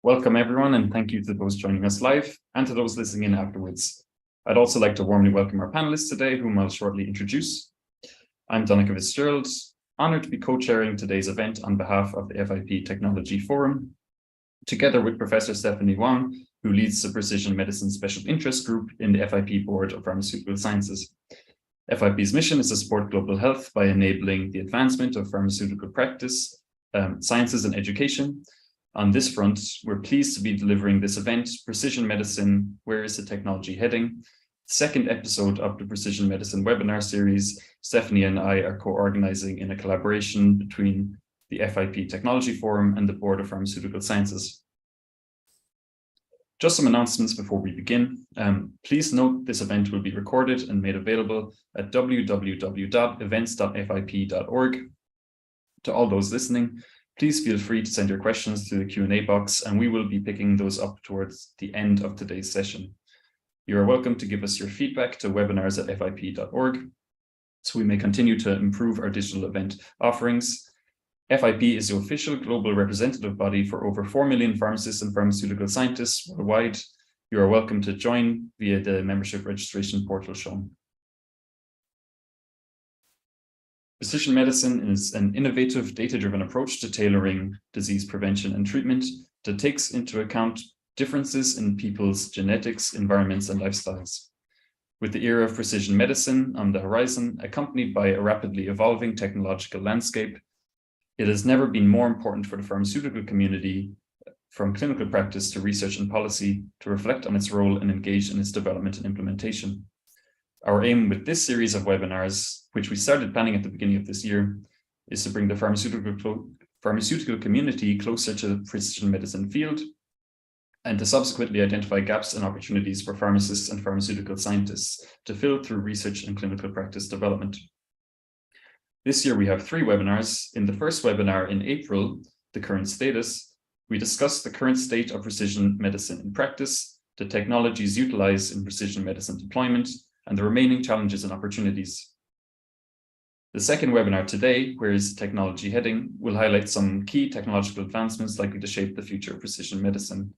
Welcome everyone, and thank you to those joining us live and to those listening in afterwards. I'd also like to warmly welcome our panelists today, whom I'll shortly introduce. I'm Donncha Fitzgerald, honored to be co-chairing today's event on behalf of the FIP Technology Forum, together with Professor Stephanie Wang, who leads the Precision Medicine Special Interest Group in the FIP Board of Pharmaceutical Sciences. FIP's mission is to support global health by enabling the advancement of pharmaceutical practice, sciences and education. On this front, we're pleased to be delivering this event, Precision Medicine, Where is the Technology Heading? Second episode of the Precision Medicine webinar series. Stephanie and I are co-organizing in a collaboration between the FIP Technology Forum and the Board of Pharmaceutical Sciences. Just some announcements before we begin. Please note this event will be recorded and made available at www.events.fip.org. To all those listening, please feel free to send your questions through the Q&A box, and we will be picking those up towards the end of today's session. You are welcome to give us your feedback to webinars@fip.org, so we may continue to improve our digital event offerings. FIP is the official global representative body for over 4 million pharmacists and pharmaceutical scientists worldwide. You are welcome to join via the membership registration portal shown. Precision medicine is an innovative, data-driven approach to tailoring disease prevention and treatment that takes into account differences in people's genetics, environments, and lifestyles. With the era of precision medicine on the horizon, accompanied by a rapidly evolving technological landscape, it has never been more important for the pharmaceutical community, from clinical practice to research and policy, to reflect on its role and engage in its development and implementation. Our aim with this series of webinars, which we started planning at the beginning of this year, is to bring the pharmaceutical community closer to the precision medicine field and to subsequently identify gaps and opportunities for pharmacists and pharmaceutical scientists to fill through research and clinical practice development. This year we have 3 webinars. In the first webinar in April, The Current Status, we discussed the current state of precision medicine in practice, the technologies utilized in precision medicine deployment, and the remaining challenges and opportunities. The second webinar today, Where is Technology Heading, will highlight some key technological advancements likely to shape the future of precision medicine.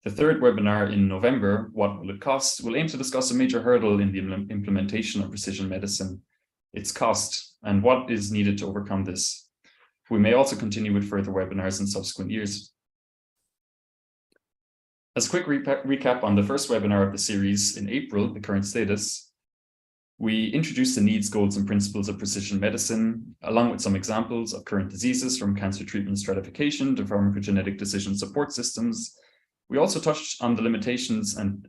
The third webinar in November, What Will It Cost, will aim to discuss a major hurdle in the implementation of precision medicine, its cost, and what is needed to overcome this. We may also continue with further webinars in subsequent years. As a quick recap on the first webinar of the series in April, The Current Status, we introduced the needs, goals, and principles of precision medicine, along with some examples of current diseases from cancer treatment stratification to pharmacogenetic decision support systems. We also touched on the limitations and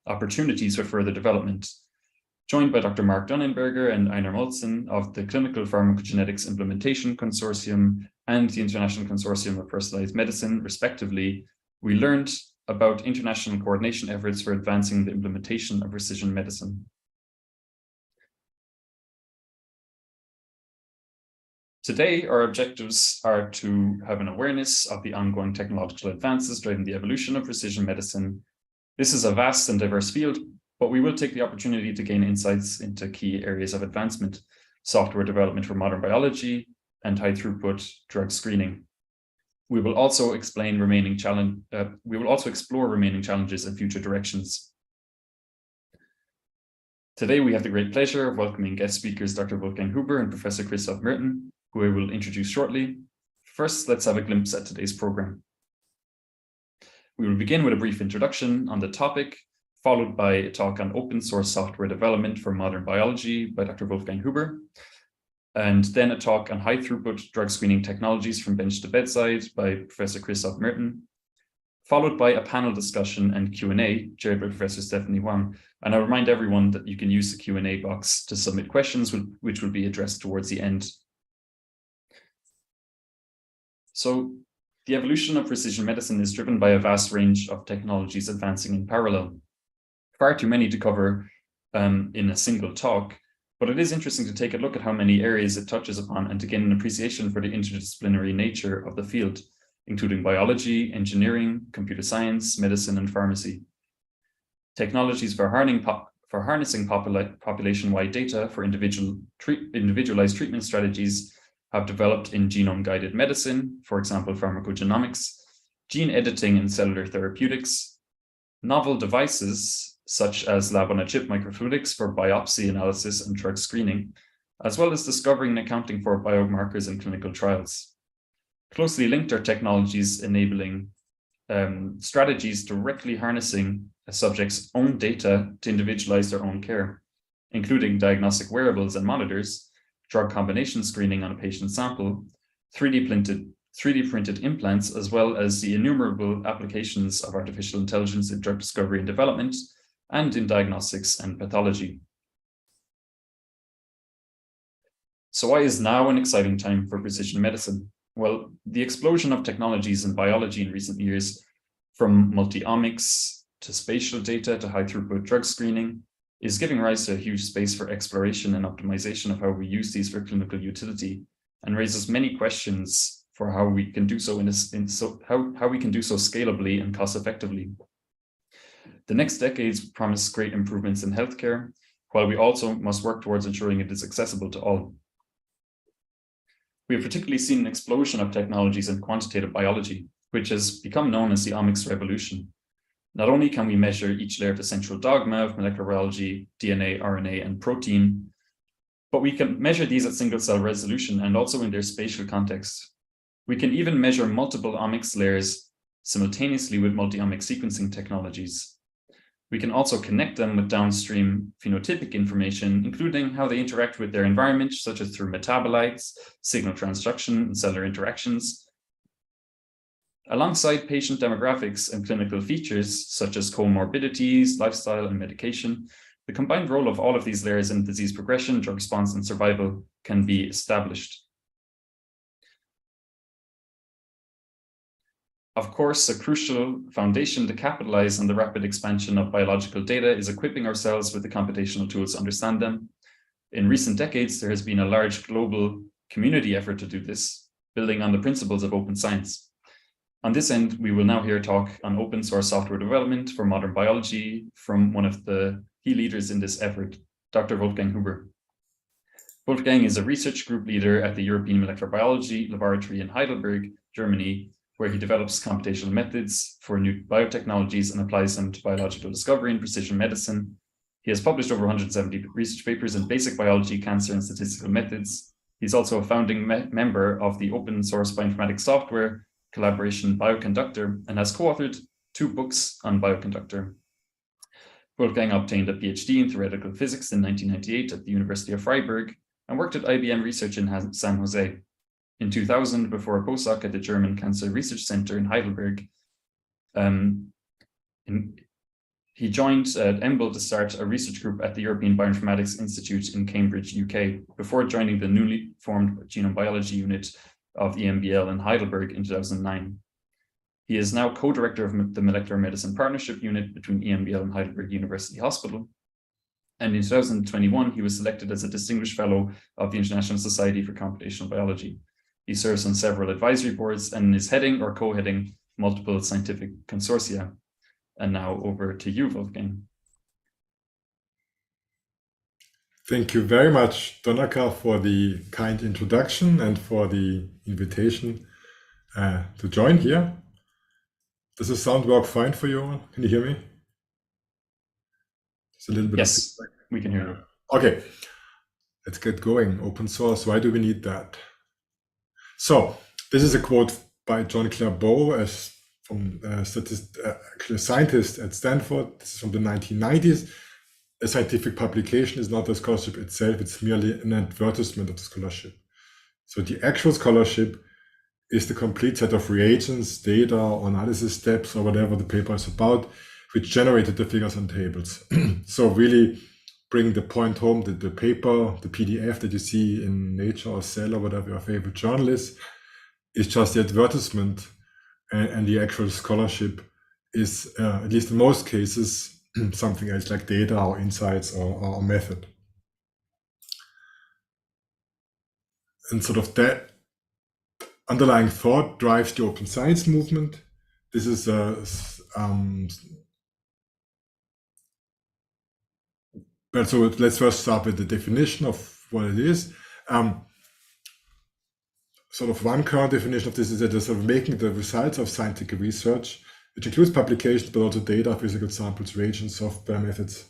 opportunities for further development. Joined by Dr. Mark Dunnenberger and Einar Moltzen of the Clinical Pharmacogenetics Implementation Consortium and the International Consortium of Personalized Medicine, respectively, we learned about international coordination efforts for advancing the implementation of precision medicine. Today, our objectives are to have an awareness of the ongoing technological advances driving the evolution of precision medicine. This is a vast and diverse field, but we will take the opportunity to gain insights into key areas of advancement, software development for modern biology, and high-throughput drug screening. We will also explore remaining challenges and future directions. Today, we have the great pleasure of welcoming guest speakers Dr. Wolfgang Huber and Professor Christoph Merten, who I will introduce shortly. First, let's have a glimpse at today's program. We will begin with a brief introduction on the topic, followed by a talk on open source software development for modern biology by Dr. Wolfgang Huber, and then a talk on high throughput drug screening technologies from bench to bedside by Professor Christoph Merten, followed by a panel discussion and Q&A chaired by Professor Stephanie Wang. And I'll remind everyone that you can use the Q&A box to submit questions, which will be addressed towards the end. So the evolution of precision medicine is driven by a vast range of technologies advancing in parallel. Far too many to cover in a single talk, but it is interesting to take a look at how many areas it touches upon and to gain an appreciation for the interdisciplinary nature of the field, including biology, engineering, computer science, medicine, and pharmacy. Technologies for harnessing population-wide data for individualized treatment strategies have developed in genome-guided medicine, for example, pharmacogenomics, gene editing in cellular therapeutics, novel devices such as lab-on-a-chip microfluidics for biopsy analysis and drug screening, as well as discovering and accounting for biomarkers in clinical trials. Closely linked are technologies enabling strategies directly harnessing a subject's own data to individualize their own care, including diagnostic wearables and monitors, drug combination screening on a patient sample, 3D printed implants, as well as the innumerable applications of artificial intelligence in drug discovery and development, and in diagnostics and pathology. So why is now an exciting time for precision medicine? Well, the explosion of technologies in biology in recent years, from multi-omics to spatial data to high-throughput drug screening, is giving rise to a huge space for exploration and optimization of how we use these for clinical utility, and raises many questions for how we can do so how we can do so scalably and cost effectively. The next decades promise great improvements in healthcare, while we also must work towards ensuring it is accessible to all. We have particularly seen an explosion of technologies in quantitative biology, which has become known as the omics revolution. Not only can we measure each layer of the central dogma of molecular biology, DNA, RNA, and protein, but we can measure these at single-cell resolution and also in their spatial context. We can even measure multiple omics layers simultaneously with multi-omic sequencing technologies. We can also connect them with downstream phenotypic information, including how they interact with their environment, such as through metabolites, signal transduction, and cellular interactions. Alongside patient demographics and clinical features, such as comorbidities, lifestyle, and medication, the combined role of all of these layers in disease progression, drug response, and survival can be established. Of course, a crucial foundation to capitalize on the rapid expansion of biological data is equipping ourselves with the computational tools to understand them. In recent decades, there has been a large global community effort to do this, building on the principles of open science. On this end, we will now hear a talk on open source software development for modern biology from one of the key leaders in this effort, Dr. Wolfgang Huber. Wolfgang is a research group leader at the European Molecular Biology Laboratory in Heidelberg, Germany, where he develops computational methods for new biotechnologies and applies them to biological discovery and precision medicine. He has published over 170 research papers in basic biology, cancer, and statistical methods. He's also a founding member of the open source bioinformatics software collaboration Bioconductor and has co-authored 2 books on Bioconductor. Wolfgang obtained a PhD in theoretical physics in 1998 at the University of Freiburg and worked at IBM Research in San Jose. In 2000, before a postdoc at the German Cancer Research Center in Heidelberg, he joined EMBL to start a research group at the European Bioinformatics Institute in Cambridge, UK, before joining the newly formed genome biology unit of EMBL in Heidelberg in 2009. He is now co-director of the Molecular Medicine Partnership Unit between EMBL and Heidelberg University Hospital. And in 2021, he was selected as a Distinguished Fellow of the International Society for Computational Biology. He serves on several advisory boards and is heading or co-heading multiple scientific consortia. And now over to you, Wolfgang. Thank you very much, Donaka, for the kind introduction and for the invitation to join here. Does the sound work fine for you? Can you hear me? It's a little bit. Yes, we can hear you. Okay, let's get going. Open source, why do we need that? So this is a quote by John Clairvaux, from actually a scientist at Stanford. This is from the 1990s. A scientific publication is not the scholarship itself, it's merely an advertisement of the scholarship. So the actual scholarship is the complete set of reagents, data, or analysis steps, or whatever the paper is about, which generated the figures and tables. So really bring the point home that the paper, the PDF that you see in Nature or Cell or whatever your favorite journal is just the advertisement, and the actual scholarship is, at least in most cases, something else like data or insights or method. And sort of that underlying thought drives the open science movement. This is but so let's first start with the definition of what it is. sort of one current definition of this is that they're sort of making the results of scientific research, which includes publications, but also data, physical samples, reagents, software methods,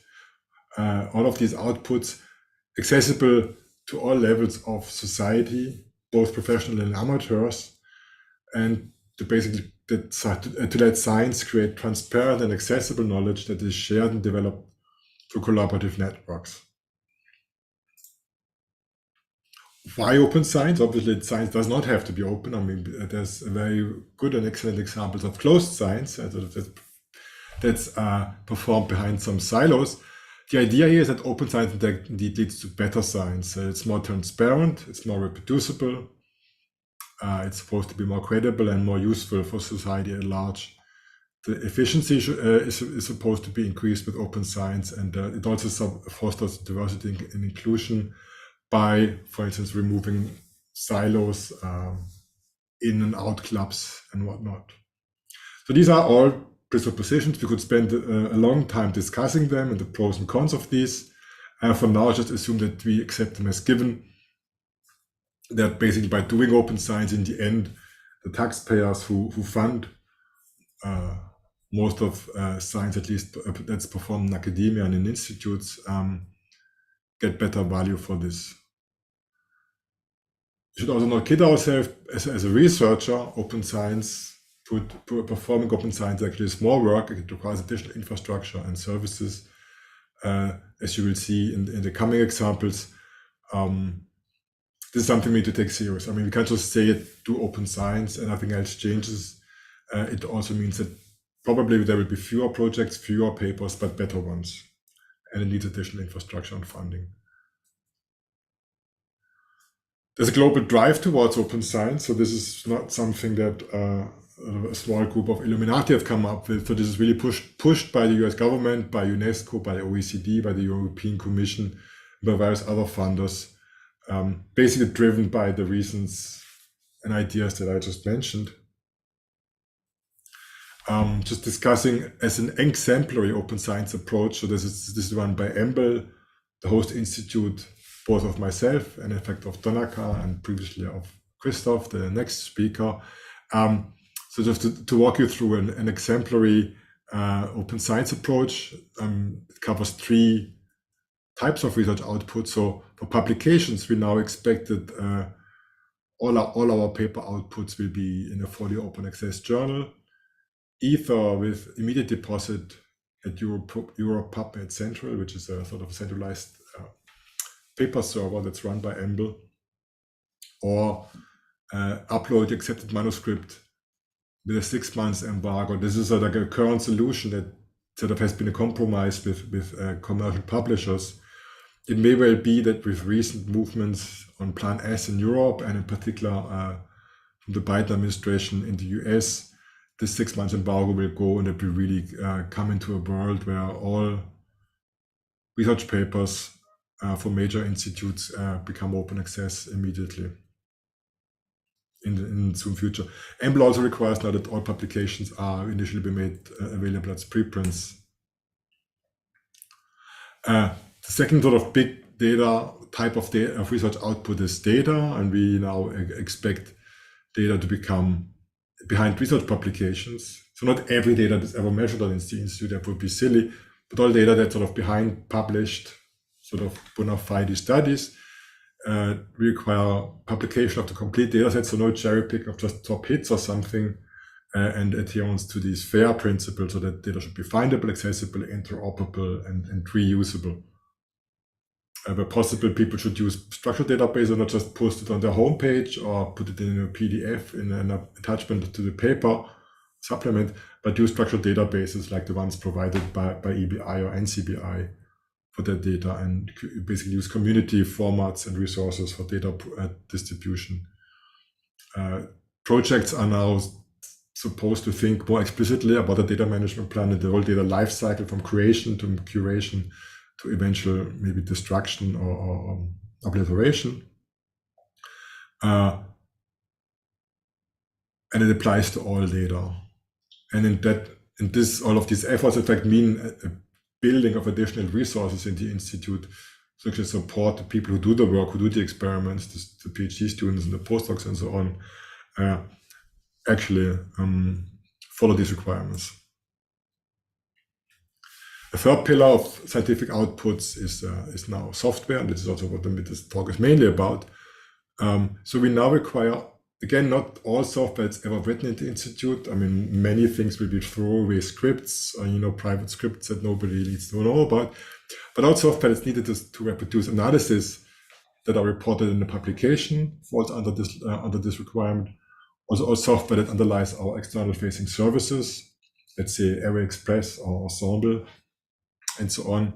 all of these outputs accessible to all levels of society, both professional and amateurs, and to basically to let science create transparent and accessible knowledge that is shared and developed through collaborative networks. Why open science? Obviously, science does not have to be open. I mean, there's very good and excellent examples of closed science that's performed behind some silos. The idea here is that open science indeed leads to better science. It's more transparent, it's more reproducible, it's supposed to be more credible and more useful for society at large. The efficiency is supposed to be increased with open science, and it also fosters diversity and inclusion by, for instance, removing silos, in and out clubs and whatnot. So these are all presuppositions. We could spend a long time discussing them and the pros and cons of these. For now, just assume that we accept them as given, that basically by doing open science, in the end, the taxpayers who fund most of science, at least that's performed in academia and in institutes, get better value for this. We should also not kid ourselves. As a researcher, open science, performing open science actually is more work. It requires additional infrastructure and services, as you will see in the coming examples. This is something we need to take serious. I mean, we can't just say it, do open science and nothing else changes. It also means that probably there will be fewer projects, fewer papers, but better ones. And it needs additional infrastructure and funding. There's a global drive towards open science. So this is not something that a small group of Illuminati have come up with. So this is really pushed by the US government, by UNESCO, by the OECD, by the European Commission, by various other funders, basically driven by the reasons and ideas that I just mentioned. Just discussing as an exemplary open science approach. So this is run by EMBL, the host institute, both of myself and in fact of Donaka and previously of Christoph, the next speaker. So just to walk you through an exemplary open science approach. It covers 3 types of research output. So for publications, we now expect that all our paper outputs will be in a fully open access journal, either with immediate deposit at EuroPub Central, which is a sort of centralized paper server that's run by EMBL, or upload accepted manuscript with a 6 months embargo. This is like a current solution that sort of has been a compromise with commercial publishers. It may well be that with recent movements on Plan S in Europe, and in particular from the Biden administration in the US, this 6 months embargo will go, and that we really come into a world where all research papers for major institutes become open access immediately in the soon future. EMBL also requires now that all publications are initially be made available as preprints. The second sort of big data type of research output is data, and we now expect data to become behind research publications. So not every data that's ever measured on the institute, that would be silly, but all data that's sort of behind published sort of bona fide studies require publication of the complete data set, so no cherry picking of just top hits or something, and adherence to these FAIR principles, so that data should be findable, accessible, interoperable, and reusable. Where possible, people should use structured databases and not just post it on their homepage or put it in a PDF in an attachment to the paper supplement, but use structured databases like the ones provided by EBI or NCBI for that data, and basically use community formats and resources for data distribution. Projects are now supposed to think more explicitly about the data management plan and the whole data lifecycle, from creation to curation to eventual maybe destruction or obliteration. And it applies to all data. And all of these efforts in fact mean a building of additional resources in the institute So actually support the people who do the work, who do the experiments, the PhD students and the postdocs and so on, actually follow these requirements. A third pillar of scientific outputs is now software, and this is also what this talk is mainly about. So we now require, again, not all software that's ever written in the institute. I mean, many things will be throwaway scripts, or, private scripts that nobody needs to know about, but all software that's needed to reproduce analysis that are reported in the publication falls under this requirement. Also, all software that underlies our external facing services, let's say ArrayExpress or Ensemble, and so on.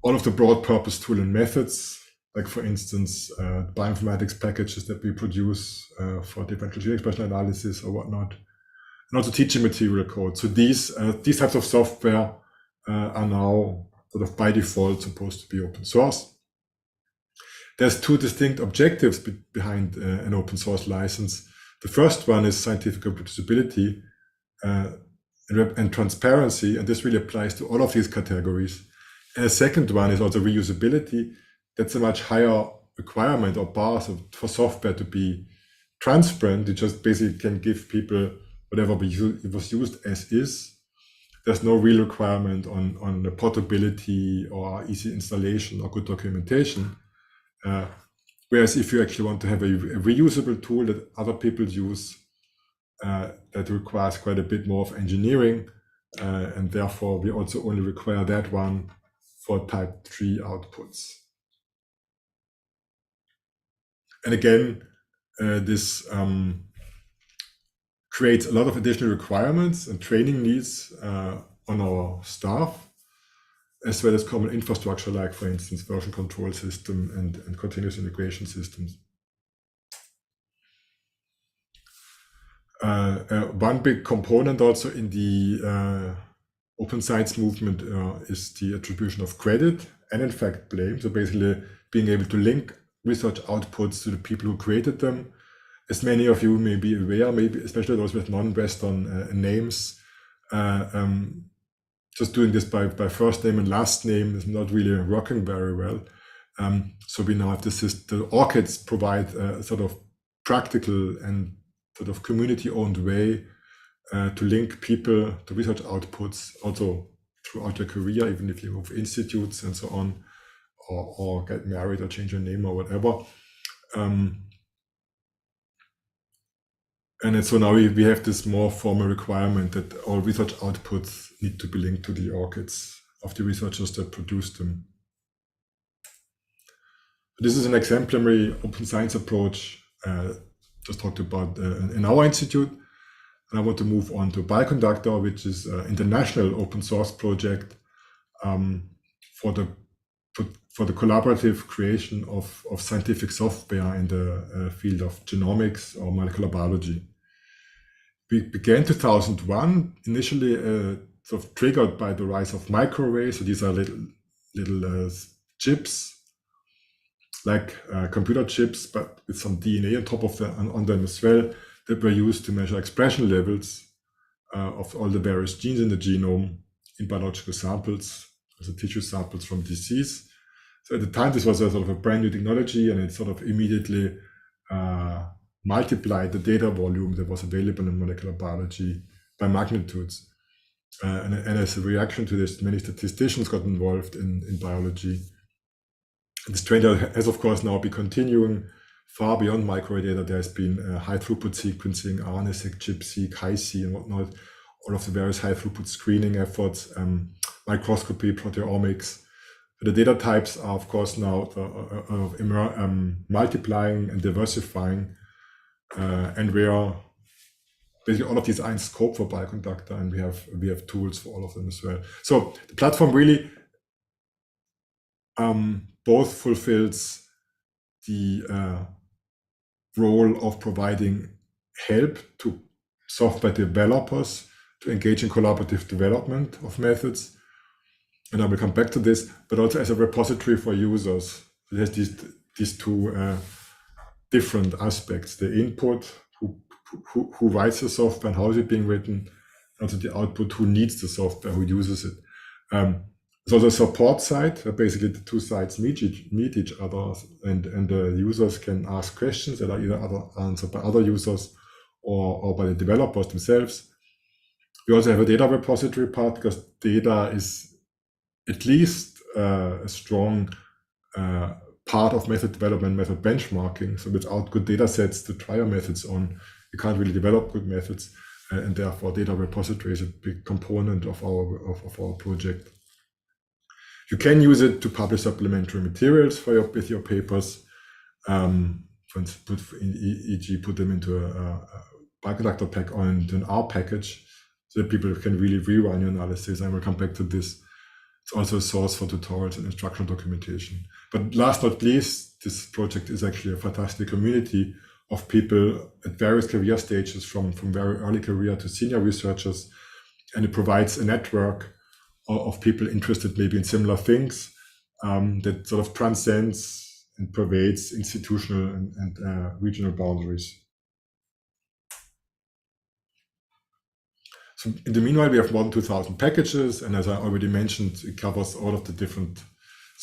All of the broad purpose tool and methods, like for instance, bioinformatics packages that we produce for differential gene expression analysis or whatnot, and also teaching material code. So these types of software are now sort of by default supposed to be open source. There's two distinct objectives behind an open source license. The first one is scientific reproducibility and transparency, and this really applies to all of these categories. And the second one is also reusability. That's a much higher requirement or bar for software to be transparent. You just basically can give people whatever it was used as is. There's no real requirement on the portability or easy installation or good documentation. Whereas if you actually want to have a reusable tool that other people use, that requires quite a bit more of engineering, and therefore we also only require that one for type 3 outputs. And again, this creates a lot of additional requirements and training needs on our staff, as well as common infrastructure, like for instance, version control system and continuous integration systems. One big component also in the open science movement is the attribution of credit and in fact blame. So basically being able to link research outputs to the people who created them. As many of you may be aware, maybe especially those with non-Western names, just doing this by first name and last name is not really working very well. So we now have the ORCIDs provide a sort of practical and sort of community-owned way to link people to research outputs also throughout their career, even if you move institutes and so on, or get married or change your name or whatever. And so now we have this more formal requirement that all research outputs need to be linked to the ORCIDs of the researchers that produce them. This is an exemplary open science approach just talked about in our institute. And I want to move on to Bioconductor, which is an international open source project for the collaborative creation of scientific software in the field of genomics or molecular biology. We began 2001, initially sort of triggered by the rise of microarrays. So these are little chips, like computer chips, but with some DNA on top of on them as well, that were used to measure expression levels of all the various genes in the genome in biological samples, also tissue samples from disease. So at the time, this was a sort of a brand new technology, and it sort of immediately multiplied the data volume that was available in molecular biology by magnitudes. And as a reaction to this, many statisticians got involved in biology. And this trend has, of course, now been continuing far beyond microarray data. There has been high throughput sequencing, RNA-seq, ChIP-seq, Hi-C, and whatnot, all of the various high throughput screening efforts, microscopy, proteomics. The data types are, of course, now multiplying and diversifying, and we are basically all of these are in scope for Bioconductor, and we have tools for all of them as well. So the platform really both fulfills the role of providing help to software developers to engage in collaborative development of methods, and I will come back to this, but also as a repository for users. It has these two different aspects: the input, who writes the software and how is it being written, and also the output, who needs the software, who uses it. So the support side, basically the two sides meet each other, and the users can ask questions that are either answered by other users or by the developers themselves. We also have a data repository part, because data is at least a strong part of method development, method benchmarking. So without good data sets to try your methods on, you can't really develop good methods, and therefore data repository is a big component of our project. You can use it to publish supplementary materials with your papers. For instance, e.g., put them into a bioconductor pack or into an R package, so that people can really rerun your analysis. I will come back to this. It's also a source for tutorials and instructional documentation. But last but not least, this project is actually a fantastic community of people at various career stages, from very early career to senior researchers, and it provides a network of people interested maybe in similar things, that sort of transcends and pervades institutional and regional boundaries. So in the meanwhile, we have more than 2,000 packages, and as I already mentioned, it covers all of the different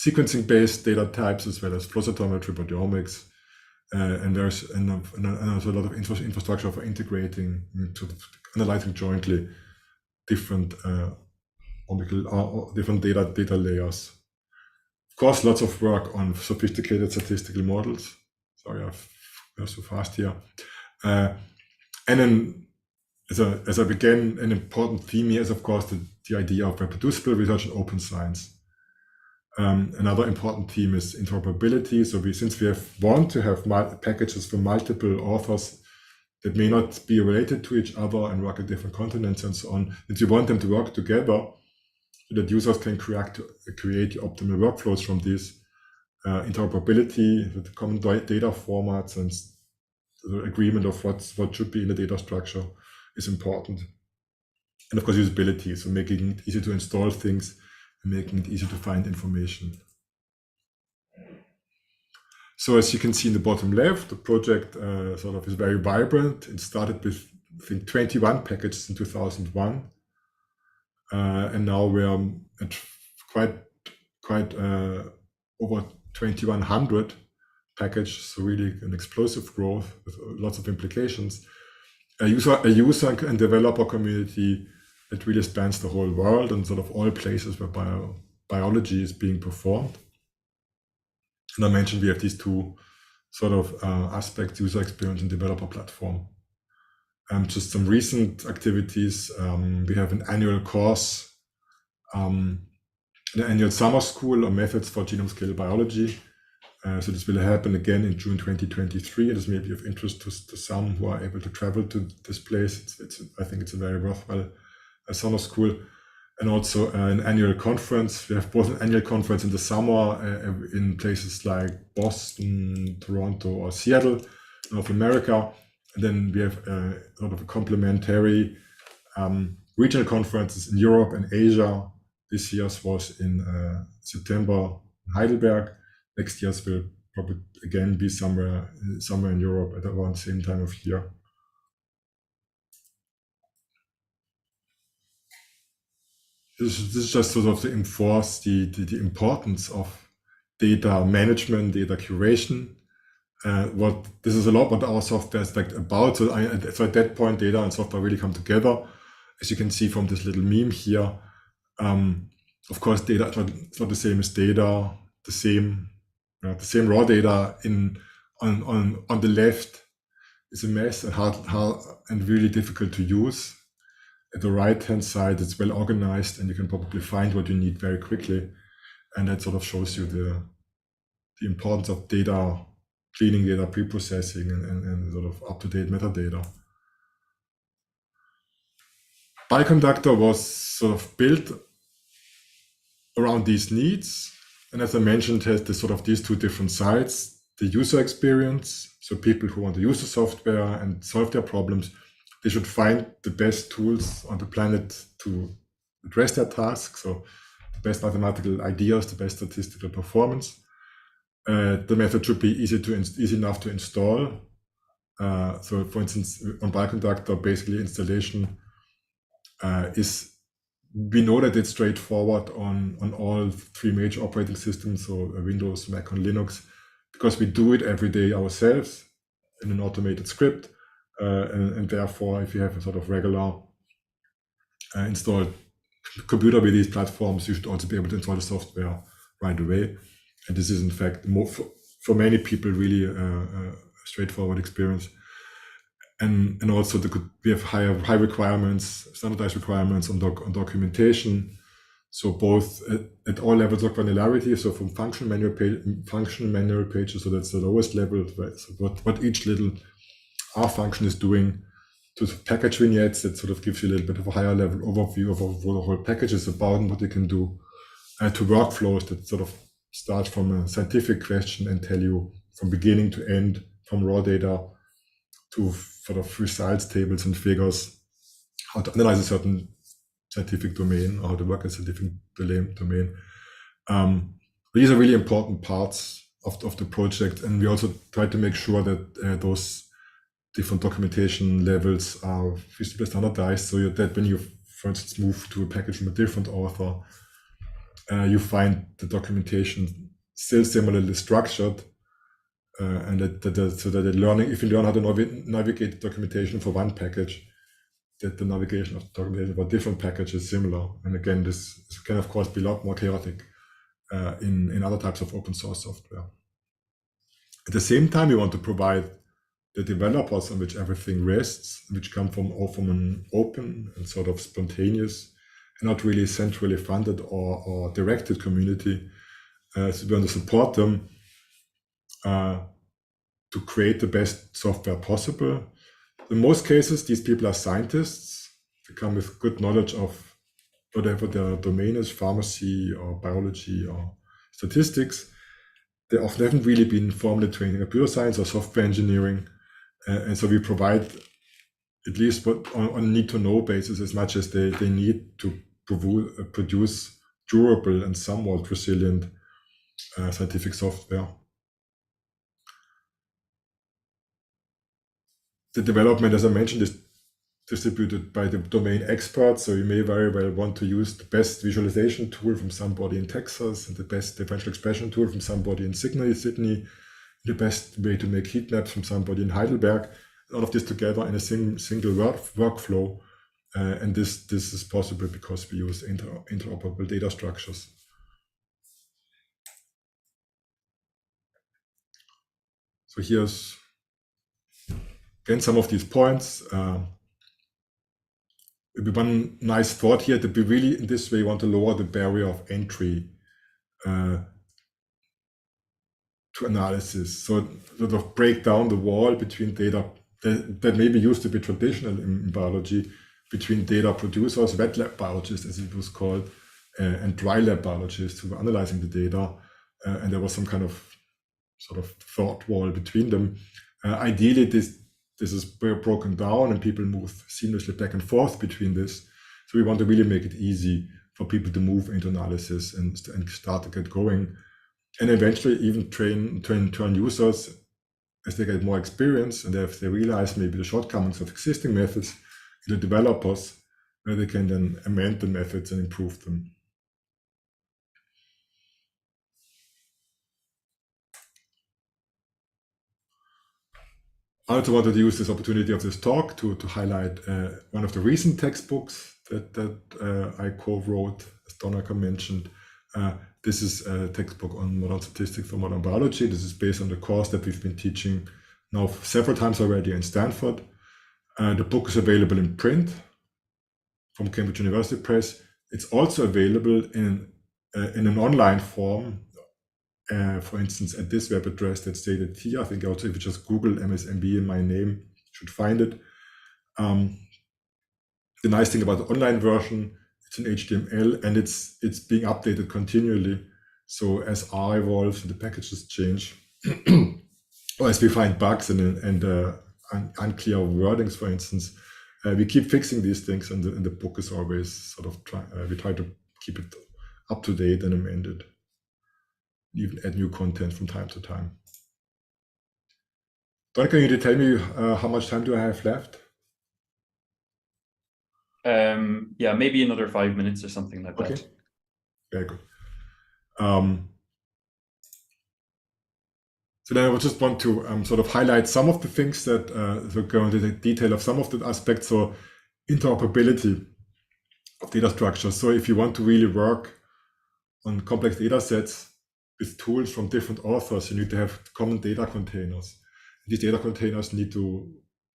sequencing-based data types, as well as flow cytometry, proteomics, and there's also a lot of infrastructure for integrating, analyzing jointly different different data layers. Of course, lots of work on sophisticated statistical models. Sorry, I've gone so fast here. And then, as I began, an important theme here is, of course, the idea of reproducible research and open science. Another important theme is interoperability. So since we want to have packages from multiple authors that may not be related to each other and work at different continents and so on, and we want them to work together, so that users can create the optimal workflows from these. Interoperability with common data formats and the agreement of what should be in the data structure is important. And of course, usability, so making it easy to install things and making it easy to find information. So as you can see in the bottom left, the project sort of is very vibrant. It started with, I think, 21 packages in 2001. And now we're at quite over 2,100 packages, so really an explosive growth with lots of implications. A user and developer community that really spans the whole world and sort of all places where biology is being performed. And I mentioned we have these two sort of aspects: user experience and developer platform. Just some recent activities. We have an annual course, an annual summer school on methods for genome-scale biology. So this will happen again in June 2023. It is maybe of interest to some who are able to travel to this place. I think it's a very worthwhile summer school. And also an annual conference. We have both an annual conference in the summer in places like Boston, Toronto, or Seattle, North America. And then we have sort of a complementary regional conferences in Europe and Asia. This year's was in September in Heidelberg. Next year's will probably again be somewhere in Europe at around the same time of year. This is just sort of to enforce the importance of data management, data curation. This is a lot what our software is about. So at that point, data and software really come together. As you can see from this little meme here, of course, data it's not the same as data. The same raw data on the left is a mess and hard and really difficult to use. At the right-hand side, it's well organized, and you can probably find what you need very quickly. And that sort of shows you the importance of data cleaning, data pre-processing, and sort of up-to-date metadata. Bioconductor was sort of built around these needs. And as I mentioned, has these two different sides: the user experience. So people who want to use the software and solve their problems, they should find the best tools on the planet to address their tasks. So the best mathematical ideas, the best statistical performance. The method should be easy enough to install. So for instance, on Bioconductor, basically installation is we know that it's straightforward on all three major operating systems, so Windows, Mac, and Linux, because we do it every day ourselves in an automated script. And therefore, if you have a sort of regular installed computer with these platforms, you should also be able to install the software right away. And this is, in fact, more for many people really a straightforward experience. And also we have high requirements, standardized requirements on documentation. So both at all levels of granularity, so from function manual pages, so that's the lowest level, right? So what each little R function is doing, to package vignettes that sort of gives you a little bit of a higher level overview of what the whole package is about and what you can do, to workflows that sort of start from a scientific question and tell you from beginning to end, from raw data to sort of results tables and figures, how to analyze a certain scientific domain or how to work in a scientific domain. These are really important parts of the project, and we also try to make sure that those different documentation levels are reasonably standardized, so that when you, for instance, move to a package from a different author, you find the documentation still similarly structured, and so that learning, if you learn how to navigate the documentation for one package, that the navigation of the documentation for different packages is similar. And again, this can of course be a lot more chaotic in other types of open source software. At the same time, we want to provide the developers on which everything rests, which come from an open and sort of spontaneous and not really centrally funded or directed community. So we want to support them to create the best software possible. In most cases, these people are scientists. They come with good knowledge of whatever their domain is, pharmacy or biology or statistics. They often haven't really been formally trained in computer science or software engineering. And so we provide at least on need-to-know basis as much as they need to produce durable and somewhat resilient scientific software. The development, as I mentioned, is distributed by the domain experts. So you may very well want to use the best visualization tool from somebody in Texas and the best differential expression tool from somebody in Sydney, the best way to make heat maps from somebody in Heidelberg, all of this together in a single workflow. And this is possible because we use interoperable data structures. So here's, again, some of these points. One nice thought here, that we really in this way want to lower the barrier of entry to analysis. So sort of break down the wall between data that maybe used to be traditional in biology, between data producers, wet lab biologists as it was called, and dry lab biologists who were analyzing the data. And there was some kind of sort of thought wall between them. Ideally, this is broken down and people move seamlessly back and forth between this. So we want to really make it easy for people to move into analysis and start to get going. And eventually even turn users, as they get more experience and if they realize maybe the shortcomings of existing methods, into developers, where they can then amend the methods and improve them. I also wanted to use this opportunity of this talk to highlight one of the recent textbooks that I co-wrote, as Donaka mentioned. This is a textbook on modern statistics for modern biology. This is based on the course that we've been teaching now several times already in Stanford. The book is available in print from Cambridge University Press. It's also available in an online form. For instance, at this web address that's stated here, I think also if you just Google MSMB in my name, you should find it. The nice thing about the online version, it's in HTML and it's being updated continually. So as R evolves and the packages change, or as we find bugs and unclear wordings, for instance, we keep fixing these things, and the book is always sort of we try to keep it up to date and amended, even add new content from time to time. Don, can you tell me how much time do I have left? Yeah, maybe another 5 minutes or something like that. Okay, very good. So then I would just want to sort of highlight some of the things that so go into the detail of some of the aspects. So interoperability of data structures. So if you want to really work on complex data sets with tools from different authors, you need to have common data containers. These data containers need to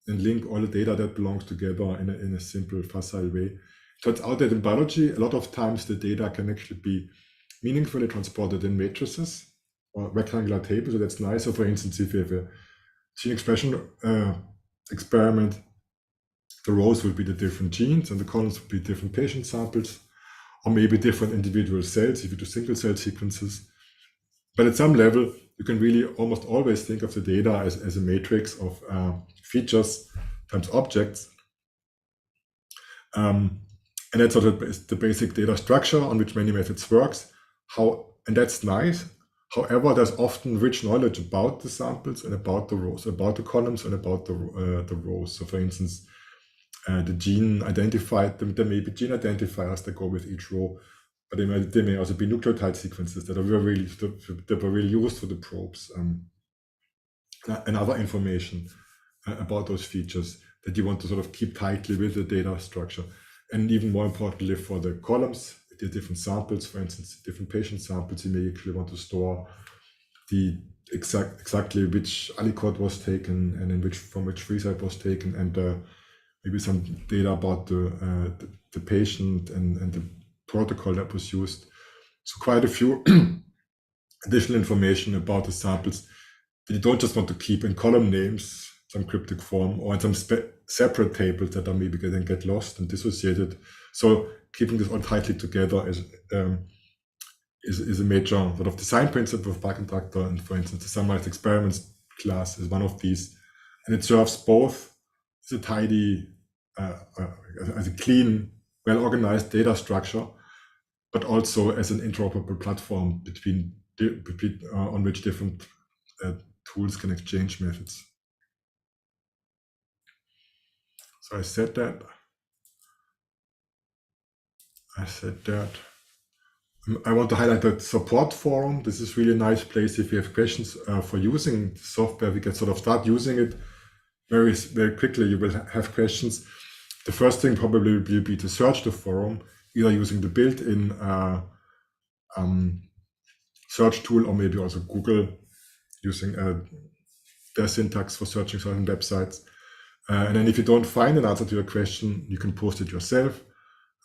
then link all the data that belongs together in a simple, facile way. It turns out that in biology, a lot of times the data can actually be meaningfully transported in matrices or rectangular tables, so that's nice. So for instance, if you have a gene expression experiment, the rows will be the different genes and the columns will be different patient samples, or maybe different individual cells if you do single cell sequences. But at some level, you can really almost always think of the data as a matrix of features times objects. And that's sort of the basic data structure on which many methods works. And that's nice. However, there's often rich knowledge about the samples and about the rows, about the columns and about the rows. So for instance, the gene identified, there may be gene identifiers that go with each row, but they may also be nucleotide sequences that were really used for the probes, and other information about those features that you want to sort of keep tightly with the data structure. And even more importantly, for the columns, the different samples, for instance, different patient samples, you may actually want to store the exactly which aliquot was taken and from which free site was taken, and maybe some data about the patient and the protocol that was used. So quite a few additional information about the samples that you don't just want to keep in column names, some cryptic form, or in some separate tables that are maybe then get lost and dissociated. So keeping this all tightly together is a major sort of design principle of Bioconstructor. And for instance, the summarized experiments class is one of these, and it serves both as a tidy, as a clean, well-organized data structure, but also as an interoperable platform between on which different tools can exchange methods. So I said that. I want to highlight the support forum. This is really a nice place if you have questions for using the software. We can sort of start using it very, very quickly. You will have questions. The first thing probably will be to search the forum, either using the built-in search tool, or maybe also Google using their syntax for searching certain websites. And then if you don't find an answer to your question, you can post it yourself.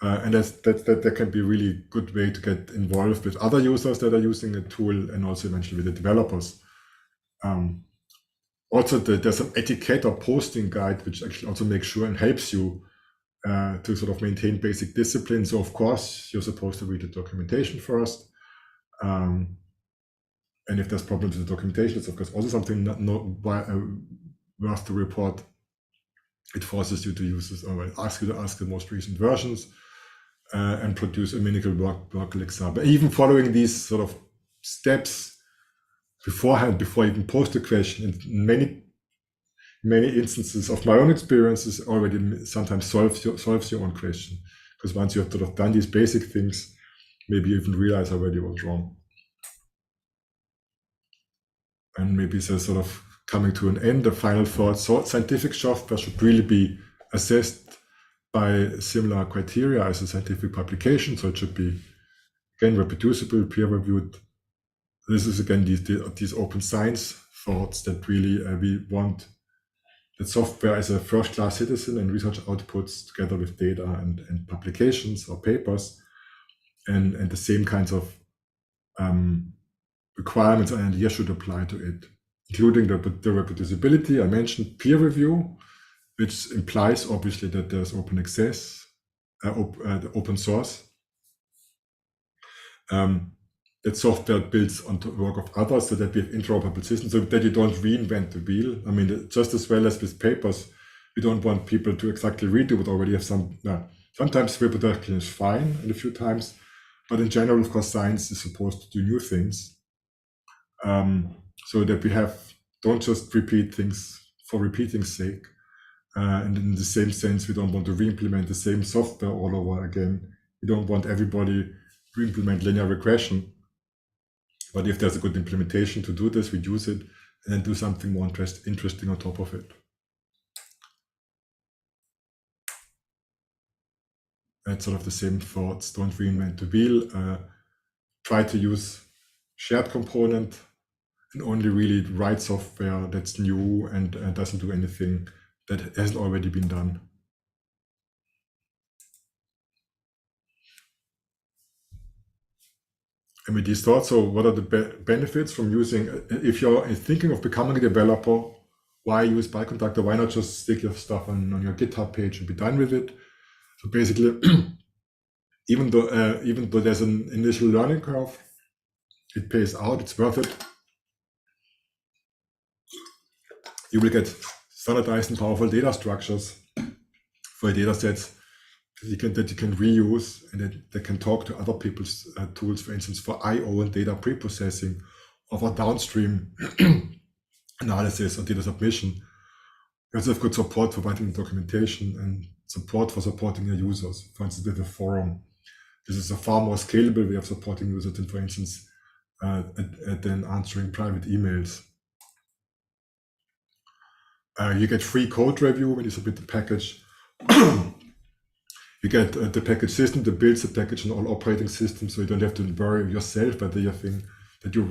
And that can be a really good way to get involved with other users that are using the tool, and also eventually with the developers. Also, there's an etiquette or posting guide, which actually also makes sure and helps you to sort of maintain basic discipline. So of course, you're supposed to read the documentation first. And if there's problems with the documentation, it's of course also something worth to report. It forces you to use this, or ask you to ask the most recent versions, and produce a minimal workable example. Even following these sort of steps beforehand, before you even post a question, in many instances of my own experiences, already sometimes solves your own question. Because once you have sort of done these basic things, maybe you even realize already what's wrong. And maybe it's a sort of coming to an end, a final thought. So scientific software should really be assessed by similar criteria as a scientific publication. So it should be, again, reproducible, peer-reviewed. This is, again, these open science thoughts that really we want that software as a first-class citizen and research outputs together with data and publications or papers, and the same kinds of requirements and ideas should apply to it, including the reproducibility. I mentioned peer review, which implies obviously that there's open access, open source. That software builds on the work of others, so that we have interoperable systems, so that you don't reinvent the wheel. I mean, just as well as with papers, we don't want people to exactly redo what already have some. Sometimes reproduction is fine, and a few times, but in general, of course, science is supposed to do new things, so that we don't just repeat things for repeating's sake. And in the same sense, we don't want to re-implement the same software all over again. We don't want everybody to implement linear regression. But if there's a good implementation to do this, we use it and then do something more interesting on top of it. And sort of the same thoughts. Don't reinvent the wheel. Try to use shared component and only really write software that's new and doesn't do anything that hasn't already been done. And with these thoughts, so what are the benefits from using, if you're thinking of becoming a developer, why use Bioconductor? Why not just stick your stuff on your GitHub page and be done with it? So basically, even though there's an initial learning curve, it pays out, it's worth it. You will get standardized and powerful data structures for data sets that you can reuse and that can talk to other people's tools, for instance, for I/O and data pre-processing, or for downstream analysis or data submission. You also have good support for writing documentation and support for supporting your users, for instance, with a forum. This is a far more scalable way of supporting users than, for instance, than answering private emails. You get free code review when you submit the package. You get the package system that builds the package on all operating systems, so you don't have to worry yourself whether your thing that you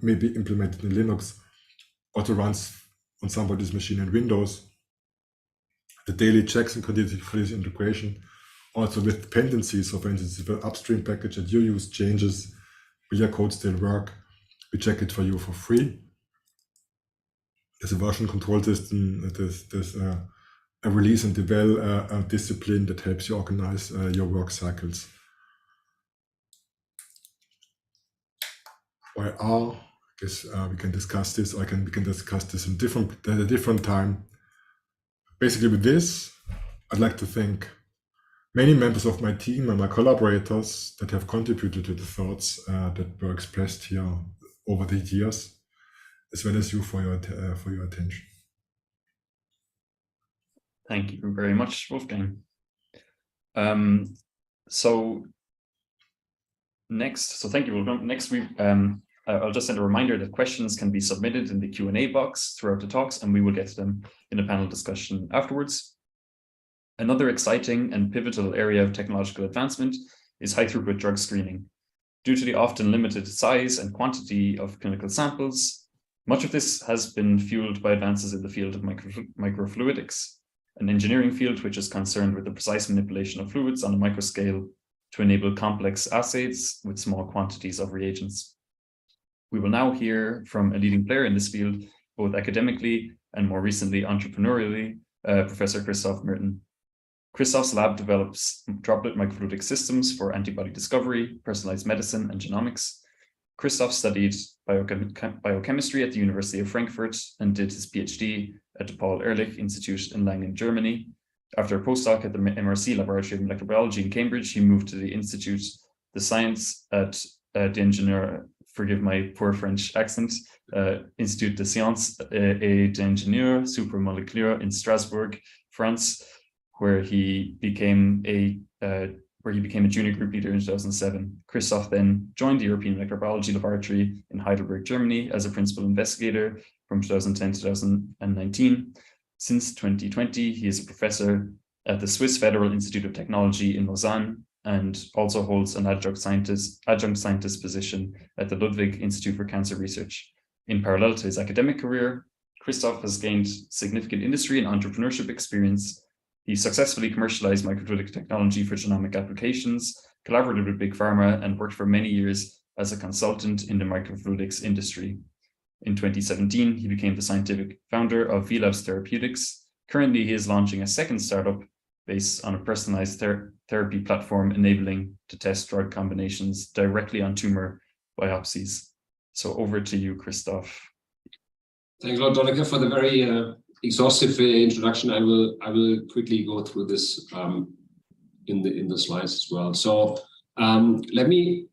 may be implemented in Linux also runs on somebody's machine in Windows. The daily checks and continuous integration, also with dependencies. So for instance, if an upstream package that you use changes, will your code still work? We check it for you for free. There's a version control system. There's a release and devel discipline that helps you organize your work cycles. Why are? I guess we can discuss this, or we can discuss this at a different time. Basically, with this, I'd like to thank many members of my team and my collaborators that have contributed to the thoughts that were expressed here over the years, as well as you for your attention. Thank you very much, Wolfgang. So thank you, Wolfgang. Next week, I'll just send a reminder that questions can be submitted in the Q&A box throughout the talks, and we will get to them in a panel discussion afterwards. Another exciting and pivotal area of technological advancement is high-throughput drug screening. Due to the often limited size and quantity of clinical samples, much of this has been fueled by advances in the field of microfluidics, an engineering field which is concerned with the precise manipulation of fluids on a microscale to enable complex assays with small quantities of reagents. We will now hear from a leading player in this field, both academically and more recently entrepreneurially, Professor Christoph Merten. Christoph's lab develops droplet microfluidic systems for antibody discovery, personalized medicine, and genomics. Christoph studied biochemistry at the University of Frankfurt and did his PhD at the Paul Ehrlich Institute in Langen, Germany. After a postdoc at the MRC Laboratory of Molecular Biology in Cambridge, he moved to the Institute de Sciences at d'Ingénieur, forgive my poor French accent, Institut de Sciences et d'Ingénieur Supramoléculaire in Strasbourg, France, where he became a junior group leader in 2007. Christoph then joined the European Molecular Biology Laboratory in Heidelberg, Germany as a principal investigator from 2010 to 2019. Since 2020, he is a professor at the Swiss Federal Institute of Technology in Lausanne and also holds an adjunct scientist position at the Ludwig Institute for Cancer Research. In parallel to his academic career, Christoph has gained significant industry and entrepreneurship experience. He successfully commercialized microfluidic technology for genomic applications, collaborated with Big Pharma, and worked for many years as a consultant in the microfluidics industry. In 2017, he became the scientific founder of VLabs Therapeutics. Currently, he is launching a second startup based on a personalized therapy platform enabling to test drug combinations directly on tumor biopsies. So over to you, Christoph. Thanks a lot, Donica, for the very exhaustive introduction. I will quickly go through this in the slides as well. So let me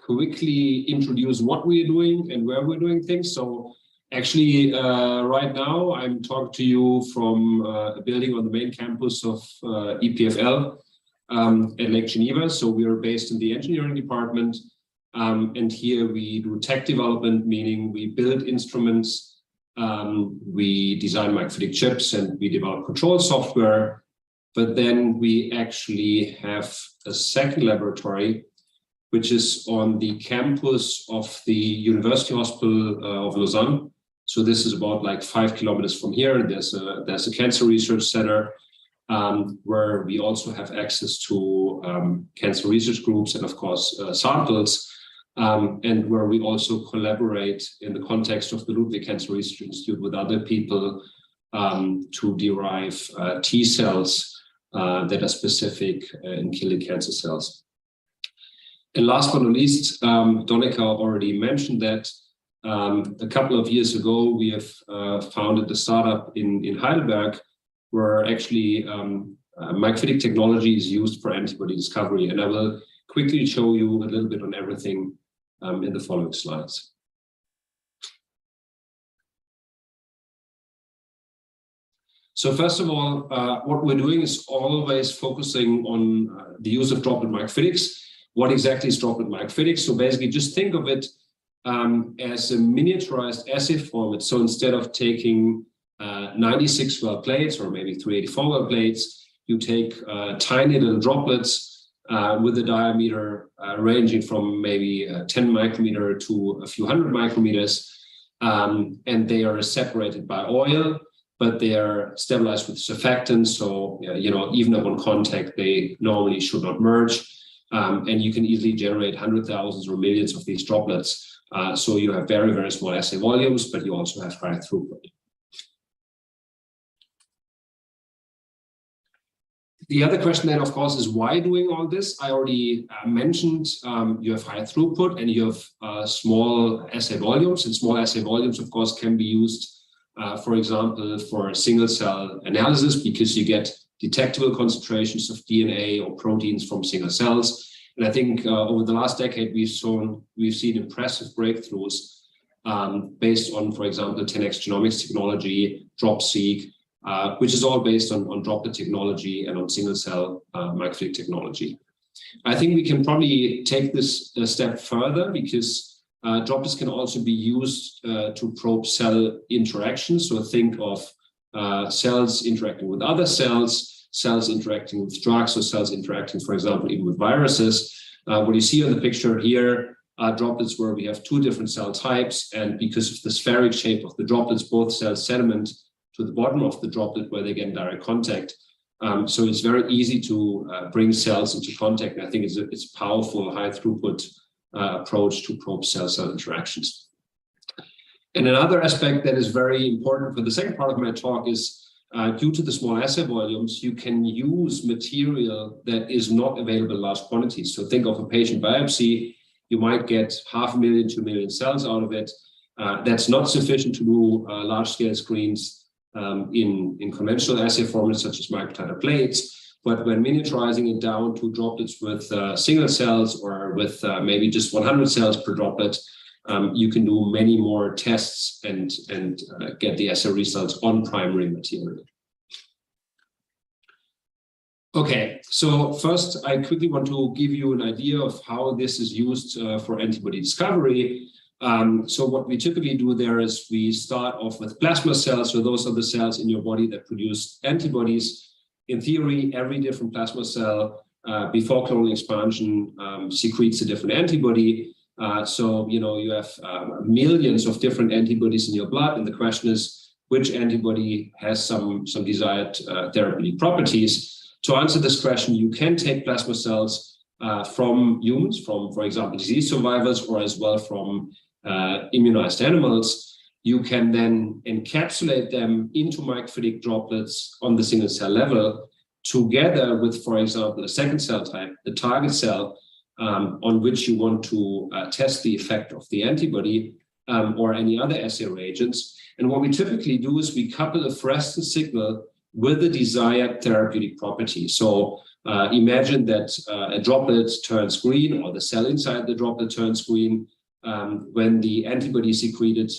quickly introduce what we're doing and where we're doing things. So Actually, right now I'm talking to you from a building on the main campus of EPFL at Lake Geneva. So we are based in the engineering department. And here we do tech development, meaning we build instruments, we design microfluidic chips, and we develop control software. But then we actually have a second laboratory, which is on the campus of the University Hospital of Lausanne. So this is about like 5 kilometers from here. There's a cancer research center where we also have access to cancer research groups and of course samples, and where we also collaborate in the context of the Ludwig Cancer Research Institute with other people to derive T cells that are specific in killing cancer cells. And last but not least, Donika already mentioned that a couple of years ago, we have founded a startup in Heidelberg where actually microfluidic technology is used for antibody discovery. And I will quickly show you a little bit on everything in the following slides. So first of all, what we're doing is always focusing on the use of droplet microfluidics. What exactly is droplet microfluidics? So basically just think of it as a miniaturized assay format. So instead of taking 96 well plates or maybe 384 well plates, you take tiny little droplets with a diameter ranging from maybe 10 micrometer to a few hundred micrometers, and they are separated by oil, but they are stabilized with surfactants. So even upon contact, they normally should not merge, and you can easily generate hundreds, thousands, or millions of these droplets. So you have very, very small assay volumes, but you also have high throughput. The other question then, of course, is why doing all this? I already mentioned you have high throughput and you have small assay volumes. And small assay volumes, of course, can be used, for example, for single cell analysis because you get detectable concentrations of DNA or proteins from single cells. And I think over the last decade, we've seen impressive breakthroughs based on, for example, 10x genomics technology, DropSeq, which is all based on droplet technology and on single cell microfluidic technology. I think we can probably take this a step further because droplets can also be used to probe cell interactions. So think of cells interacting with other cells, cells interacting with drugs, or cells interacting, for example, even with viruses. What you see on the picture here are droplets where we have two different cell types, and because of the spheric shape of the droplets, both cells sediment to the bottom of the droplet where they get in direct contact. So it's very easy to bring cells into contact, and I think it's a powerful, high throughput approach to probe cell-cell interactions. And another aspect that is very important for the second part of my talk is due to the small assay volumes, you can use material that is not available in large quantities. So think of a patient biopsy, you might get 500,000 to 1 million cells out of it. That's not sufficient to do large-scale screens in conventional assay formats such as microtiter plates. But when miniaturizing it down to droplets with single cells or with maybe just 100 cells per droplet, you can do many more tests and get the assay results on primary material. Okay, so first I quickly want to give you an idea of how this is used for antibody discovery. So what we typically do there is we start off with plasma cells. So those are the cells in your body that produce antibodies. In theory, every different plasma cell before clonal expansion secretes a different antibody. So, you have millions of different antibodies in your blood. And the question is, which antibody has some desired therapeutic properties? To answer this question, you can take plasma cells from humans, from, for example, disease survivors, or as well from immunized animals. You can then encapsulate them into microfluidic droplets on the single cell level, together with, for example, a second cell type, the target cell, on which you want to test the effect of the antibody or any other assay reagents. And what we typically do is we couple a fluorescence signal with the desired therapeutic property. So imagine that a droplet turns green, or the cell inside the droplet turns green, when the antibody secreted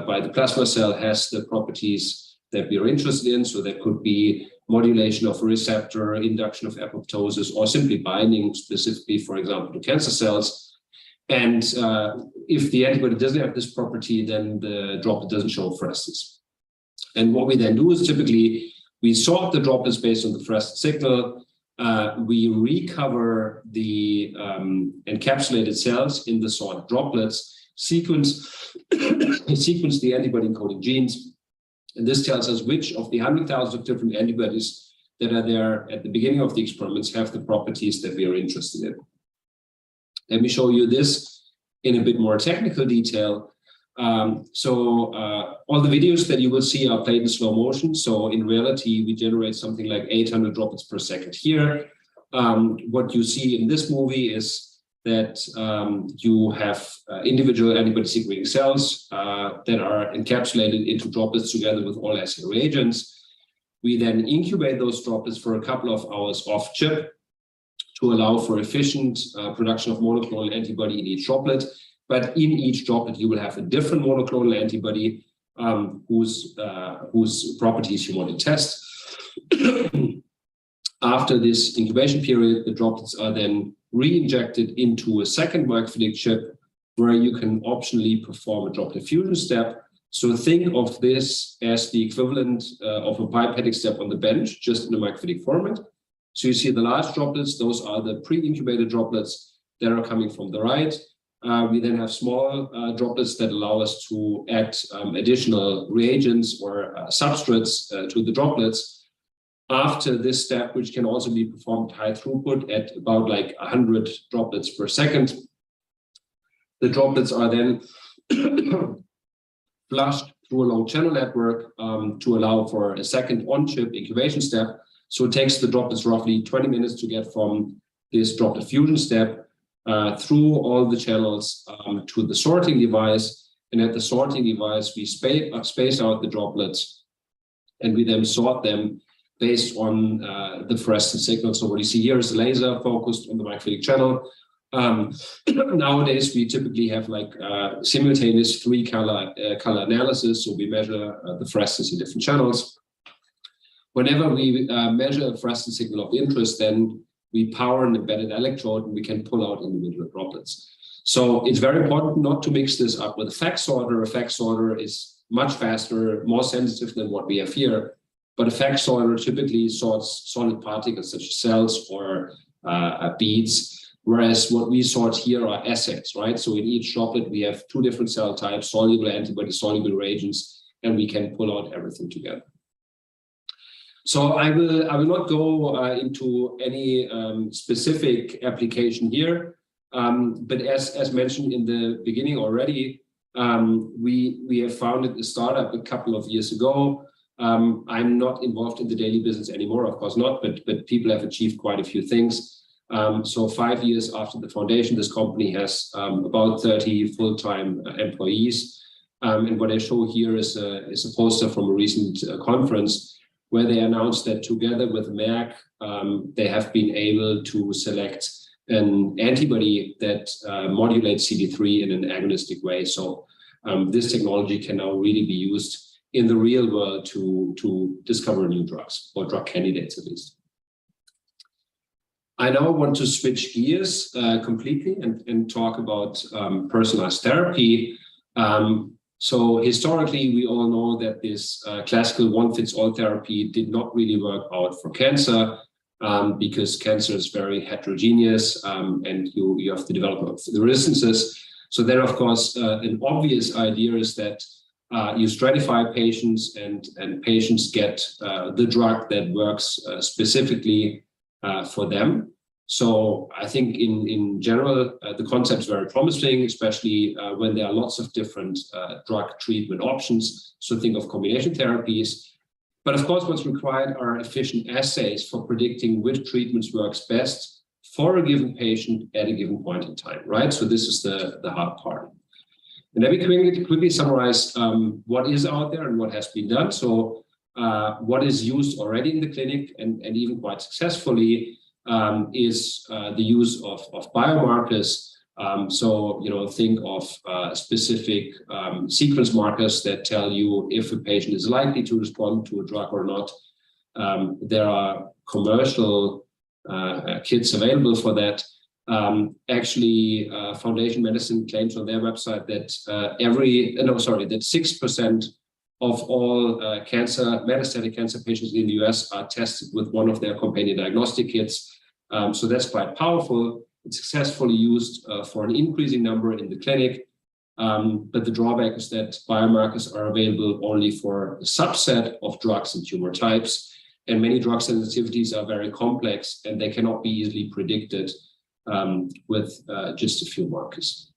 by the plasma cell has the properties that we are interested in. So there could be modulation of a receptor, induction of apoptosis, or simply binding specifically, for example, to cancer cells. And if the antibody doesn't have this property, then the droplet doesn't show fluorescence. And what we then do is typically we sort the droplets based on the fluorescent signal. We recover the encapsulated cells in the sorted droplets, sequence the antibody encoding genes. And this tells us which of the 100,000 of different antibodies that are there at the beginning of the experiments have the properties that we are interested in. Let me show you this in a bit more technical detail. All the videos that you will see are played in slow motion. So in reality, we generate something like 800 droplets per second here. What you see in this movie is that you have individual antibody secreting cells that are encapsulated into droplets together with all assay reagents. We then incubate those droplets for a couple of hours off chip to allow for efficient production of monoclonal antibody in each droplet. But in each droplet, you will have a different monoclonal antibody whose properties you want to test. After this incubation period, the droplets are then re-injected into a second microfluidic chip where you can optionally perform a droplet fusion step. So think of this as the equivalent of a pipetting step on the bench, just in a microfluidic format. So you see the large droplets, those are the pre-incubated droplets that are coming from the right. We then have small droplets that allow us to add additional reagents or substrates to the droplets. After this step, which can also be performed high throughput at about like 100 droplets per second, the droplets are then flushed through a long channel network to allow for a second on-chip incubation step. So it takes the droplets roughly 20 minutes to get from this droplet fusion step through all the channels to the sorting device. And at the sorting device, we space out the droplets and we then sort them based on the fluorescent signal. So what you see here is a laser focused on the microfluidic channel. Nowadays, we typically have like simultaneous color analysis. So we measure the fluorescence in different channels. Whenever we measure a fluorescent signal of interest, then we power an embedded electrode and we can pull out individual droplets. So it's very important not to mix this up with a FACS sorter. A FACS sorter is much faster, more sensitive than what we have here. But a FACS sorter typically sorts solid particles such as cells or beads, whereas what we sort here are assays, right? So in each droplet, we have two different cell types, soluble antibodies, soluble reagents, and we can pull out everything together. So I will not go into any specific application here, but as mentioned in the beginning already, we have founded a startup a couple of years ago. I'm not involved in the daily business anymore, of course not, but people have achieved quite a few things. So 5 years after the foundation, this company has about 30 full-time employees. And what I show here is a poster from a recent conference where they announced that together with Merck, they have been able to select an antibody that modulates CD3 in an agonistic way. So this technology can now really be used in the real world to discover new drugs, or drug candidates at least. I now want to switch gears completely and talk about personalized therapy. So historically, we all know that this classical one-fits-all therapy did not really work out for cancer because cancer is very heterogeneous and you have the development of the resistances. So then, of course, an obvious idea is that you stratify patients and patients get the drug that works specifically for them. So I think in general, the concept is very promising, especially when there are lots of different drug treatment options. So think of combination therapies. But of course, what's required are efficient assays for predicting which treatments works best for a given patient at a given point in time, right? So this is the hard part. And let me quickly summarize what is out there and what has been done. So what is used already in the clinic and even quite successfully is the use of biomarkers So, think of specific sequence markers that tell you if a patient is likely to respond to a drug or not. There are commercial kits available for that. Actually, Foundation Medicine claims on their website that that 6% of all metastatic cancer patients in the US are tested with one of their companion diagnostic kits. So that's quite powerful. It's successfully used for an increasing number in the clinic. But the drawback is that biomarkers are available only for a subset of drugs and tumor types. And many drug sensitivities are very complex and they cannot be easily predicted with just a few markers.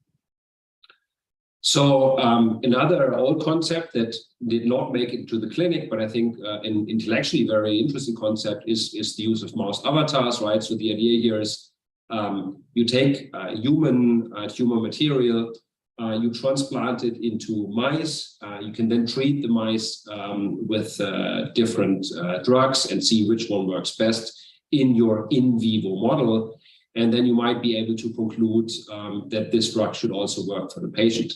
So another old concept that did not make it to the clinic, but I think an intellectually very interesting concept is the use of mouse avatars, right? So the idea here is you take human tumor material, you transplant it into mice. You can then treat the mice with different drugs and see which one works best in your in vivo model. And then you might be able to conclude that this drug should also work for the patient.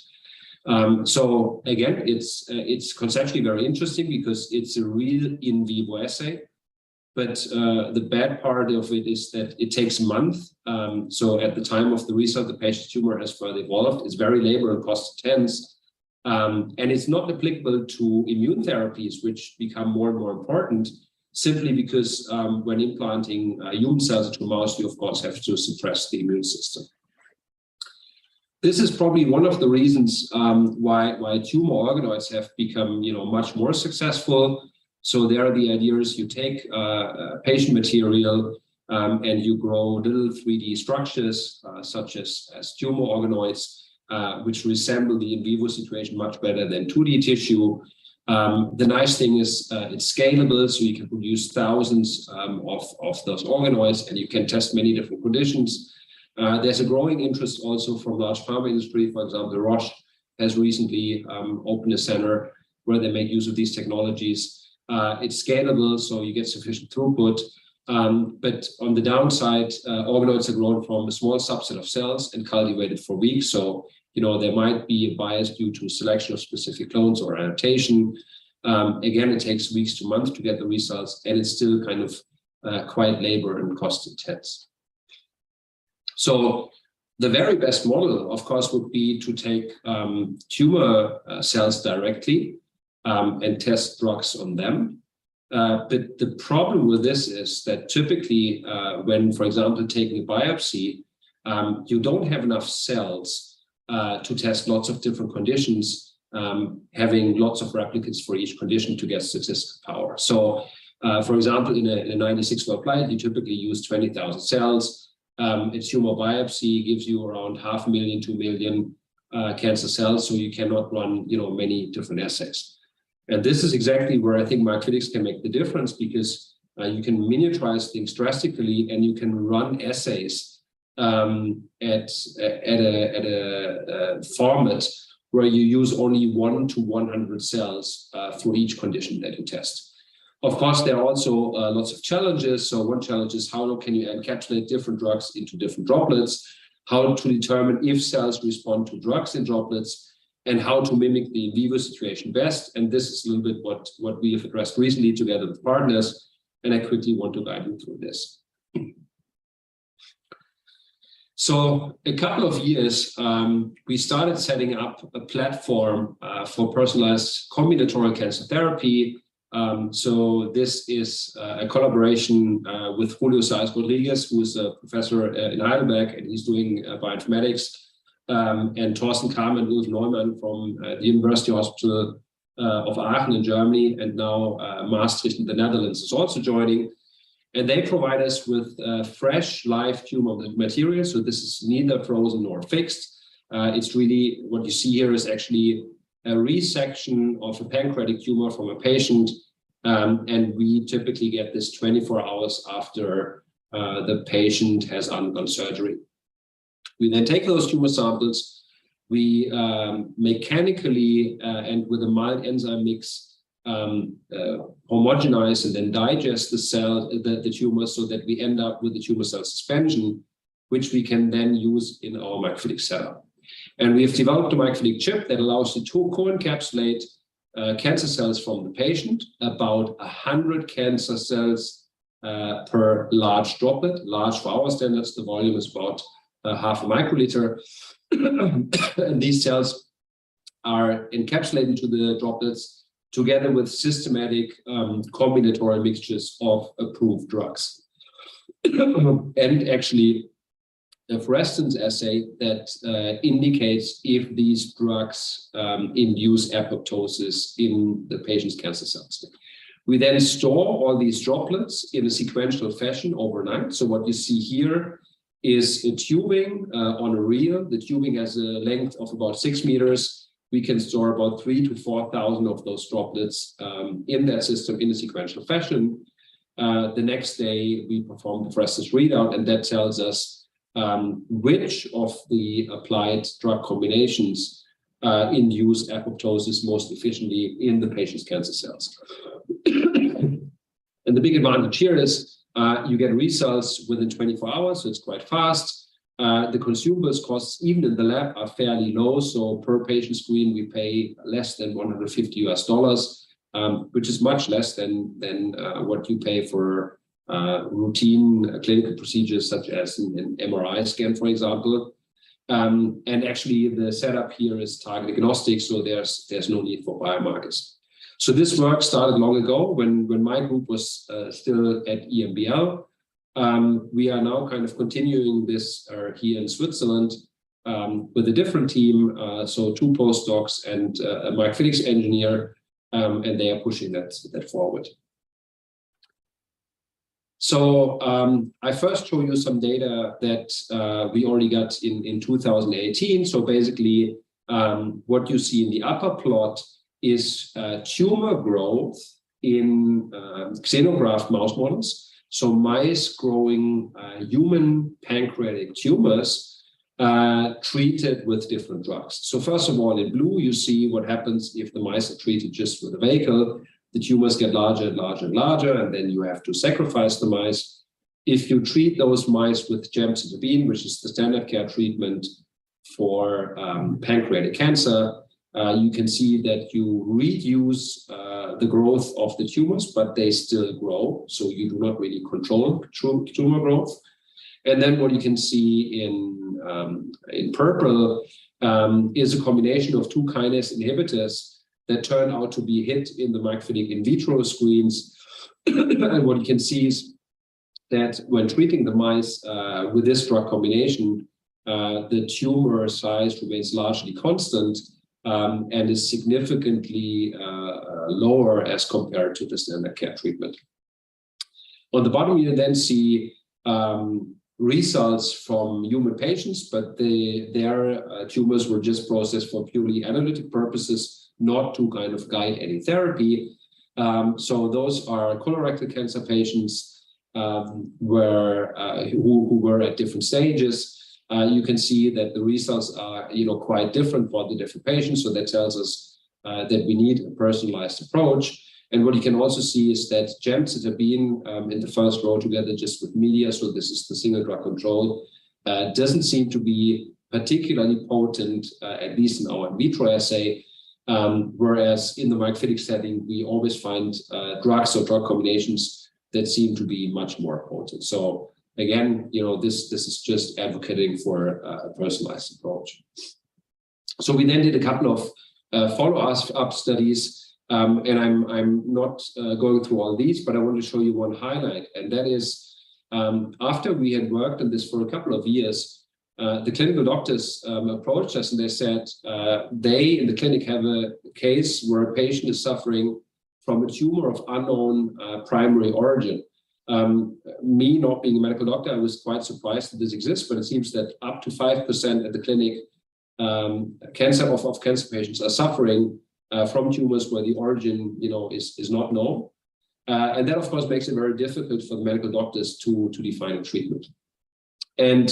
So again, it's conceptually very interesting because it's a real in vivo assay. But the bad part of it is that it takes a month. So at the time of the result, the patient's tumor has further evolved. It's very labor and cost intense. And it's not applicable to immune therapies, which become more and more important, simply because when implanting human cells into a mouse, you of course have to suppress the immune system. This is probably one of the reasons why tumor organoids have become much more successful. So there the idea is you take patient material and you grow little 3D structures such as tumor organoids, which resemble the in vivo situation much better than 2D tissue. The nice thing is it's scalable, so you can produce thousands of those organoids and you can test many different conditions. There's a growing interest also from large pharma industry. For example, Roche has recently opened a center where they make use of these technologies. It's scalable, so you get sufficient throughput. But on the downside, organoids are grown from a small subset of cells and cultivated for weeks. So, there might be a bias due to selection of specific clones or adaptation. Again, it takes weeks to months to get the results, and it's still kind of quite labor and cost intense. So the very best model, of course, would be to take tumor cells directly and test drugs on them. But the problem with this is that typically when, for example, taking a biopsy, you don't have enough cells to test lots of different conditions, having lots of replicates for each condition to get statistical power. So, for example, in a 96-well plate, you typically use 20,000 cells. A tumor biopsy gives you around 500,000 to 1 million cancer cells, so you cannot run, many different assays. And this is exactly where I think microfluidics can make the difference, because you can miniaturize things drastically and you can run assays at a format where you use only 1 to 100 cells for each condition that you test. Of course, there are also lots of challenges. So one challenge is how can you encapsulate different drugs into different droplets, how to determine if cells respond to drugs in droplets, and how to mimic the in vivo situation best. And this is a little bit what we have addressed recently together with partners. And I quickly want to guide you through this. So a couple of years, we started setting up a platform for personalized combinatorial cancer therapy. So this is a collaboration with Julio Saez Rodriguez, who is a professor in Heidelberg, and he's doing bioinformatics. And Thorsten Kamm and Ulf Neumann from the University Hospital of Aachen in Germany, and now Maastricht in the Netherlands is also joining. And they provide us with fresh live tumor material. So this is neither frozen nor fixed. It's really, what you see here is actually a resection of a pancreatic tumor from a patient. And we typically get this 24 hours after the patient has undergone surgery. We then take those tumor samples, we mechanically and with a mild enzyme mix homogenize and then digest the tumor so that we end up with the tumor cell suspension. which we can then use in our microfluidic setup. And we have developed a microfluidic chip that allows you to co-encapsulate cancer cells from the patient, about 100 cancer cells per large droplet. Large for our standards, the volume is about half a microliter. And these cells are encapsulated into the droplets together with systematic combinatorial mixtures of approved drugs. And actually, a fluorescence assay that indicates if these drugs induce apoptosis in the patient's cancer cells. We then store all these droplets in a sequential fashion overnight. So what you see here is a tubing on a reel. The tubing has a length of about 6 meters. We can store about 3,000 to 4,000 of those droplets in that system in a sequential fashion. The next day, we perform the fluorescence readout, and that tells us which of the applied drug combinations induce apoptosis most efficiently in the patient's cancer cells. And the big advantage here is you get results within 24 hours, so it's quite fast. The consumables costs, even in the lab, are fairly low. So per patient screen, we pay less than $150 US, which is much less than what you pay for routine clinical procedures such as an MRI scan, for example. And actually, the setup here is target agnostic, so there's no need for biomarkers. So this work started long ago when my group was still at EMBL. We are now kind of continuing this here in Switzerland with a different team, so 2 postdocs and a microfluidics engineer, and they are pushing that forward. So I first show you some data that we already got in 2018. So basically, what you see in the upper plot is tumor growth in xenograft mouse models. So mice growing human pancreatic tumors treated with different drugs. So first of all, in blue, you see what happens if the mice are treated just with a vehicle. The tumors get larger and larger and larger, and then you have to sacrifice the mice. If you treat those mice with gemcitabine, which is the standard care treatment for pancreatic cancer, you can see that you reduce the growth of the tumors, but they still grow. So you do not really control tumor growth. And then what you can see in purple is a combination of 2 kinase inhibitors that turn out to be hit in the microfluidic in vitro screens. And what you can see is that when treating the mice with this drug combination, the tumor size remains largely constant and is significantly lower as compared to the standard care treatment. On the bottom, you then see results from human patients, but their tumors were just processed for purely analytic purposes, not to kind of guide any therapy. So those are colorectal cancer patients who were at different stages. You can see that the results are quite different for the different patients. So that tells us that we need a personalized approach. And what you can also see is that gemcitabine in the first row together just with media, so this is the single drug control, doesn't seem to be particularly potent, at least in our in vitro assay. Whereas in the microfluidic setting, we always find drugs or drug combinations that seem to be much more potent. So again, this is just advocating for a personalized approach. So we then did a couple of follow-up studies, and I'm not going through all these, but I want to show you one highlight, and that is after we had worked on this for a couple of years, the clinical doctors approached us and they said they in the clinic have a case where a patient is suffering from a tumor of unknown primary origin. Me not being a medical doctor, I was quite surprised that this exists, but it seems that up to 5% at the clinic cancer patients are suffering from tumors where the origin is not known. And that of course makes it very difficult for the medical doctors to define a treatment. And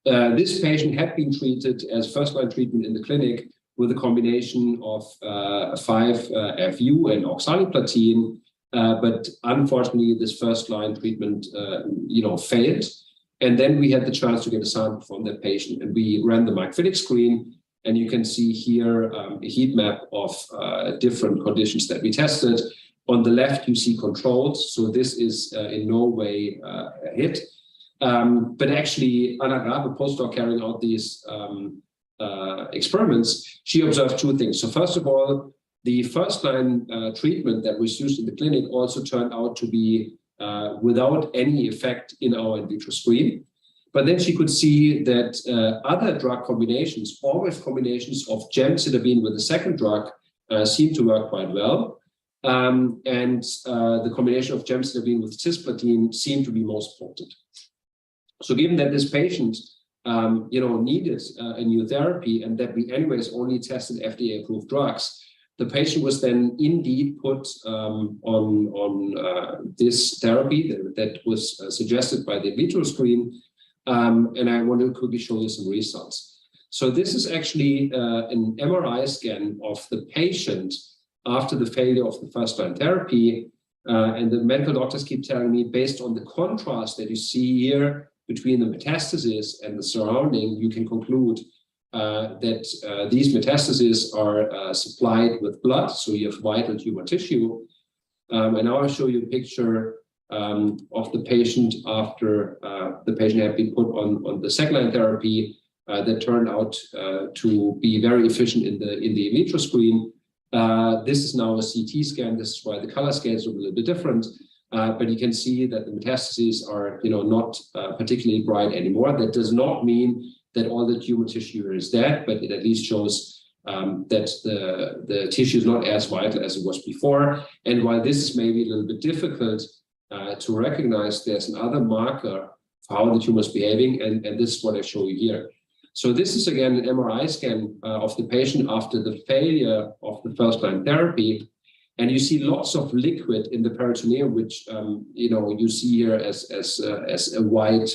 this patient had been treated as first-line treatment in the clinic with a combination of 5-FU and oxaliplatin, but unfortunately, this first-line treatment, failed. And then we had the chance to get a sample from that patient, and we ran the microphilic screen. And you can see here a heat map of different conditions that we tested. On the left, you see controls. So this is in no way a hit. But actually, Anna Grab, a postdoc carrying out these experiments, she observed two things. So first of all, the first-line treatment that was used in the clinic also turned out to be without any effect in our in vitro screen. But then she could see that other drug combinations, always combinations of gemcitabine with a second drug, seem to work quite well. And the combination of gemcitabine with cisplatin seemed to be most potent. So given that this patient needed a new therapy, and that we anyways only tested FDA-approved drugs, the patient was then indeed put on this therapy that was suggested by the in vitro screen. And I want to quickly show you some results. So this is actually an MRI scan of the patient after the failure of the first-line therapy. And the medical doctors keep telling me, based on the contrast that you see here between the metastasis and the surrounding, you can conclude that these metastases are supplied with blood, so you have vital tumor tissue. And now I'll show you a picture of the patient after the patient had been put on the second-line therapy that turned out to be very efficient in the in vitro screen. This is now a CT scan. This is why the color scales are a little bit different. But you can see that the metastases are, not particularly bright anymore. That does not mean that all the tumor tissue is dead, but it at least shows that the tissue is not as vital as it was before. And while this is maybe a little bit difficult to recognize, there's another marker for how the tumor is behaving, and this is what I show you here. So this is again an MRI scan of the patient after the failure of the first-line therapy. And you see lots of liquid in the peritoneum, which you see here as a white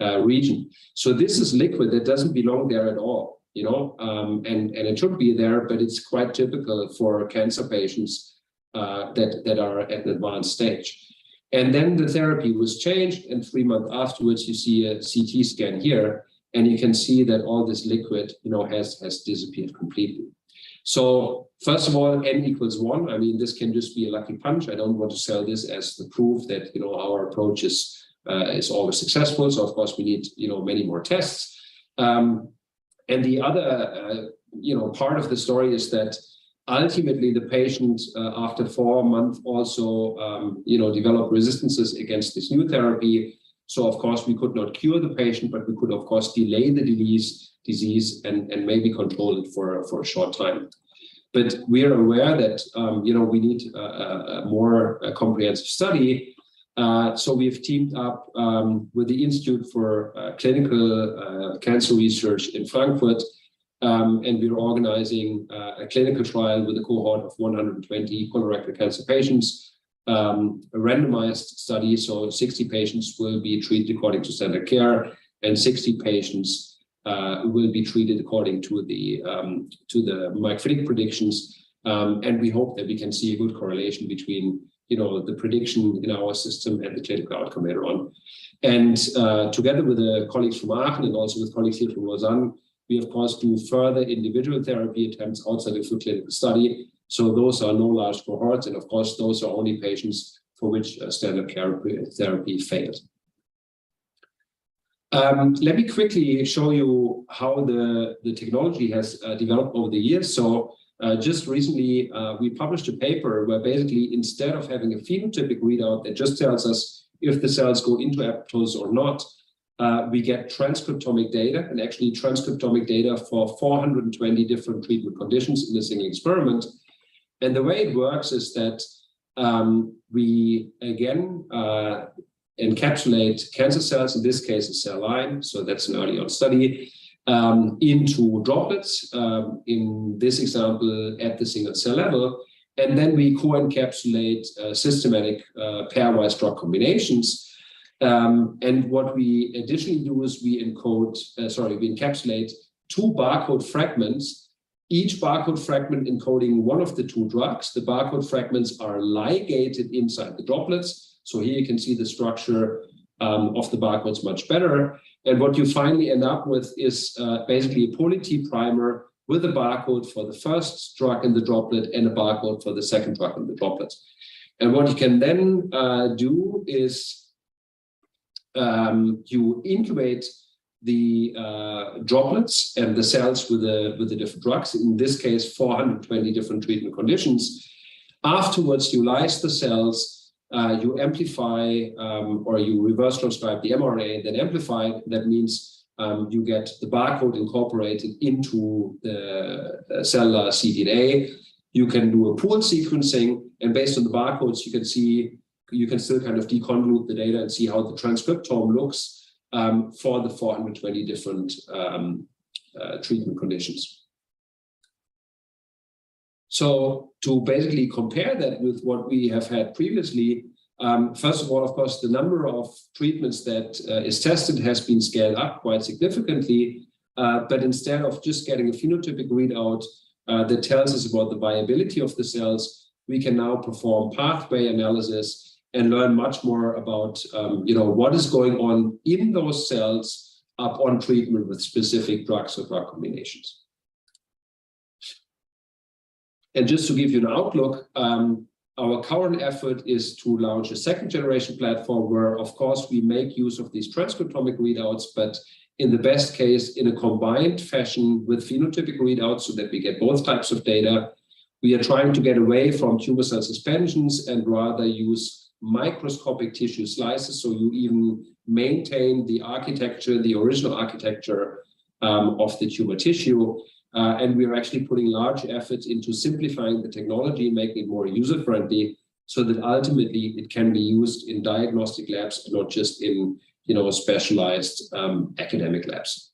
region. So this is liquid that doesn't belong there at all, and it should be there, but it's quite typical for cancer patients that are at an advanced stage. And then the therapy was changed, and 3 months afterwards, you see a CT scan here, and you can see that all this liquid, has disappeared completely. So first of all, n equals 1. I mean, this can just be a lucky punch. I don't want to sell this as the proof that our approach is always successful. So of course we need many more tests. And the other part of the story is that ultimately the patient after 4 months also developed resistances against this new therapy. So of course we could not cure the patient, but we could of course delay the disease and maybe control it for a short time. But we are aware that we need a more comprehensive study. So we've teamed up with the Institute for Clinical Cancer Research in Frankfurt, and we're organizing a clinical trial with a cohort of 120 colorectal cancer patients, a randomized study. So 60 patients will be treated according to standard care, and 60 patients will be treated according to the microphilic predictions, and we hope that we can see a good correlation between the prediction in our system and the clinical outcome later on. And together with the colleagues from Aachen and also with colleagues here from Lausanne, we of course do further individual therapy attempts outside of the clinical study. So those are no large cohorts, and of course those are only patients for which standard care therapy failed. Let me quickly show you how the technology has developed over the years. So just recently, we published a paper where basically instead of having a phenotypic readout that just tells us if the cells go into apoptosis or not, we get transcriptomic data, and actually transcriptomic data for 420 different treatment conditions in a single experiment. And the way it works is that we again encapsulate cancer cells, in this case a cell line, so that's an early on study, into droplets, in this example at the single cell level, and then we co-encapsulate systematic pairwise drug combinations. And what we additionally do is we encapsulate 2 barcode fragments, each barcode fragment encoding one of the 2 drugs. The barcode fragments are ligated inside the droplets. So here you can see the structure of the barcodes much better. And what you finally end up with is basically a poly-T primer with a barcode for the first drug in the droplet and a barcode for the second drug in the droplet. And what you can then do is you incubate the droplets and the cells with the different drugs, in this case 420 different treatment conditions. Afterwards, you lyse the cells, you amplify or you reverse transcribe the mRNA, then amplify. That means you get the barcode incorporated into the cellular cDNA. You can do a pooled sequencing, and based on the barcodes, you can still kind of deconvolute the data and see how the transcriptome looks for the 420 different treatment conditions. So to basically compare that with what we have had previously, first of all, of course, the number of treatments that is tested has been scaled up quite significantly, but instead of just getting a phenotypic readout that tells us about the viability of the cells, we can now perform pathway analysis and learn much more about what is going on in those cells upon treatment with specific drugs or drug combinations. And just to give you an outlook, our current effort is to launch a second generation platform where, of course, we make use of these transcriptomic readouts, but in the best case, in a combined fashion with phenotypic readouts so that we get both types of data. We are trying to get away from tumor cell suspensions and rather use microscopic tissue slices, so you even maintain the architecture, the original architecture of the tumor tissue. And we are actually putting large efforts into simplifying the technology, making it more user-friendly, so that ultimately it can be used in diagnostic labs and not just in specialized academic labs.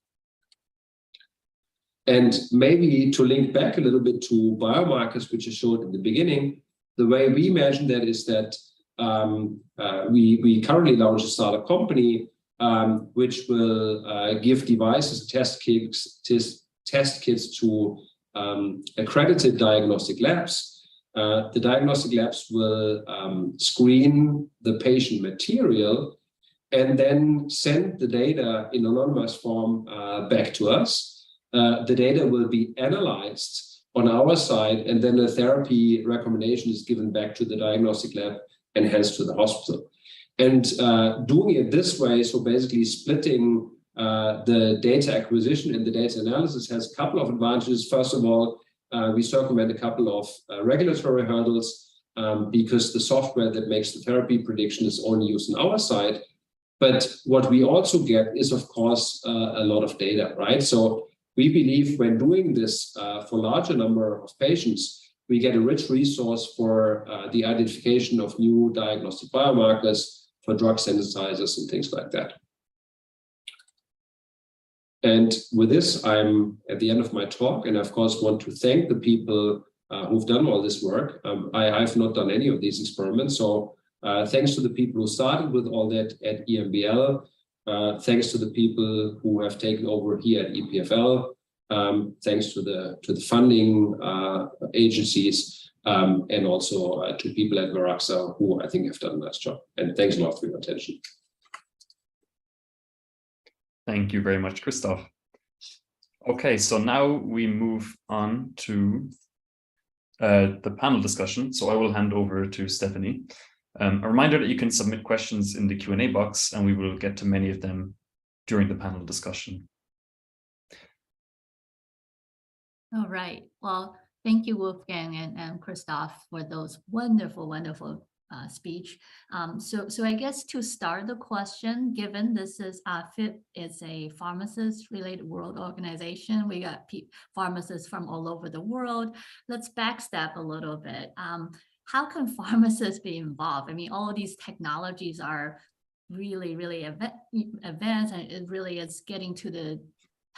And maybe to link back a little bit to biomarkers, which I showed in the beginning, the way we imagine that is that we currently launched a startup company which will give devices and test kits to accredited diagnostic labs. The diagnostic labs will screen the patient material and then send the data in anonymous form back to us. The data will be analyzed on our side, and then a therapy recommendation is given back to the diagnostic lab and hence to the hospital. And doing it this way, so basically splitting the data acquisition and the data analysis, has a couple of advantages. First of all, we circumvent a couple of regulatory hurdles because the software that makes the therapy prediction is only used on our side. But what we also get is, of course, a lot of data, right? So we believe when doing this for larger number of patients, we get a rich resource for the identification of new diagnostic biomarkers, for drug sensitizers and things like that. And with this, I'm at the end of my talk, and of course want to thank the people who've done all this work. I've not done any of these experiments, so thanks to the people who started with all that at EMBL. Thanks to the people who have taken over here at EPFL. Thanks to the funding agencies, and also to people at Veraxa who I think have done a nice job. And thanks a lot for your attention. Thank you very much, Christoph. Okay, so now we move on to the panel discussion. So I will hand over to Stephanie. A reminder that you can submit questions in the Q&A box, and we will get to many of them during the panel discussion. All right. Well, thank you, Wolfgang and Christoph, for those wonderful speech. So I guess to start the question, given this is FIP is a pharmacist-related world organization, we got pharmacists from all over the world. Let's backstep a little bit. How can pharmacists be involved? I mean, all of these technologies are really advanced, and it really is getting to the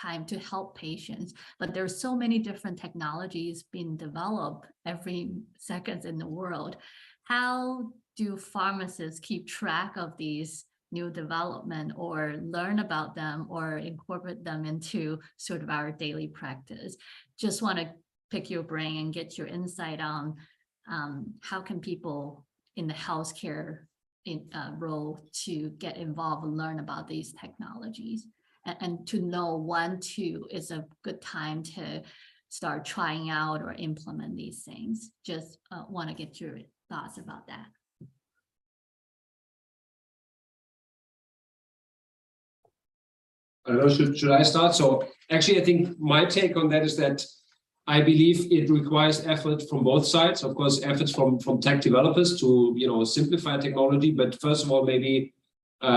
time to help patients. But there's so many different technologies being developed every second in the world. How do pharmacists keep track of these new development, or learn about them, or incorporate them into sort of our daily practice? Just want to pick your brain and get your insight on how can people in the healthcare role to get involved and learn about these technologies, and to know when is a good time to start trying out or implement these things. Just want to get your thoughts about that. I don't know, should I start? So actually, I think my take on that is that I believe it requires effort from both sides. Of course, efforts from tech developers to simplify technology, but first of all, maybe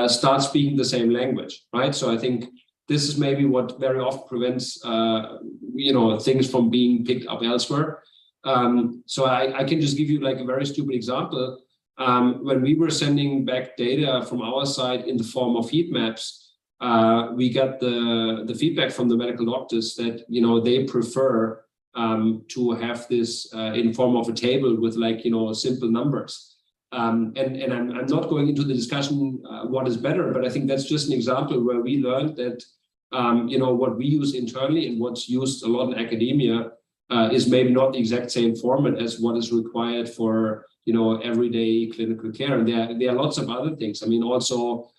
start speaking the same language, right? So I think this is maybe what very often prevents things from being picked up elsewhere. So I can just give you like a very stupid example. When we were sending back data from our side in the form of heat maps, we got the feedback from the medical doctors that they prefer to have this in form of a table with like simple numbers. And I'm not going into the discussion what is better, but I think that's just an example where we learned that what we use internally and what's used a lot in academia is maybe not the exact same format as what is required for everyday clinical care. And there are lots of other things. I mean, also.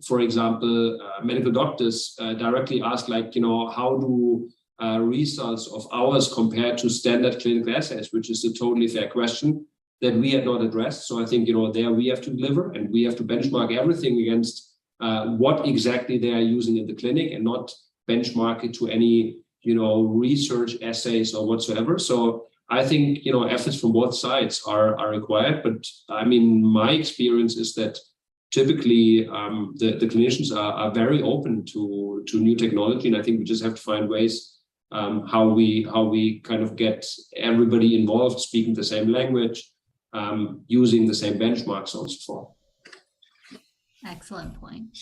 For example, medical doctors directly ask, like, how do results of ours compare to standard clinical assays, which is a totally fair question that we had not addressed. So I think, there we have to deliver, and we have to benchmark everything against what exactly they are using in the clinic, and not benchmark it to any, research essays or whatsoever. So I think, efforts from both sides are required. But I mean, my experience is that typically, the clinicians are very open to new technology, and I think we just have to find ways how we kind of get everybody involved, speaking the same language, using the same benchmarks, so on and so forth. Excellent point.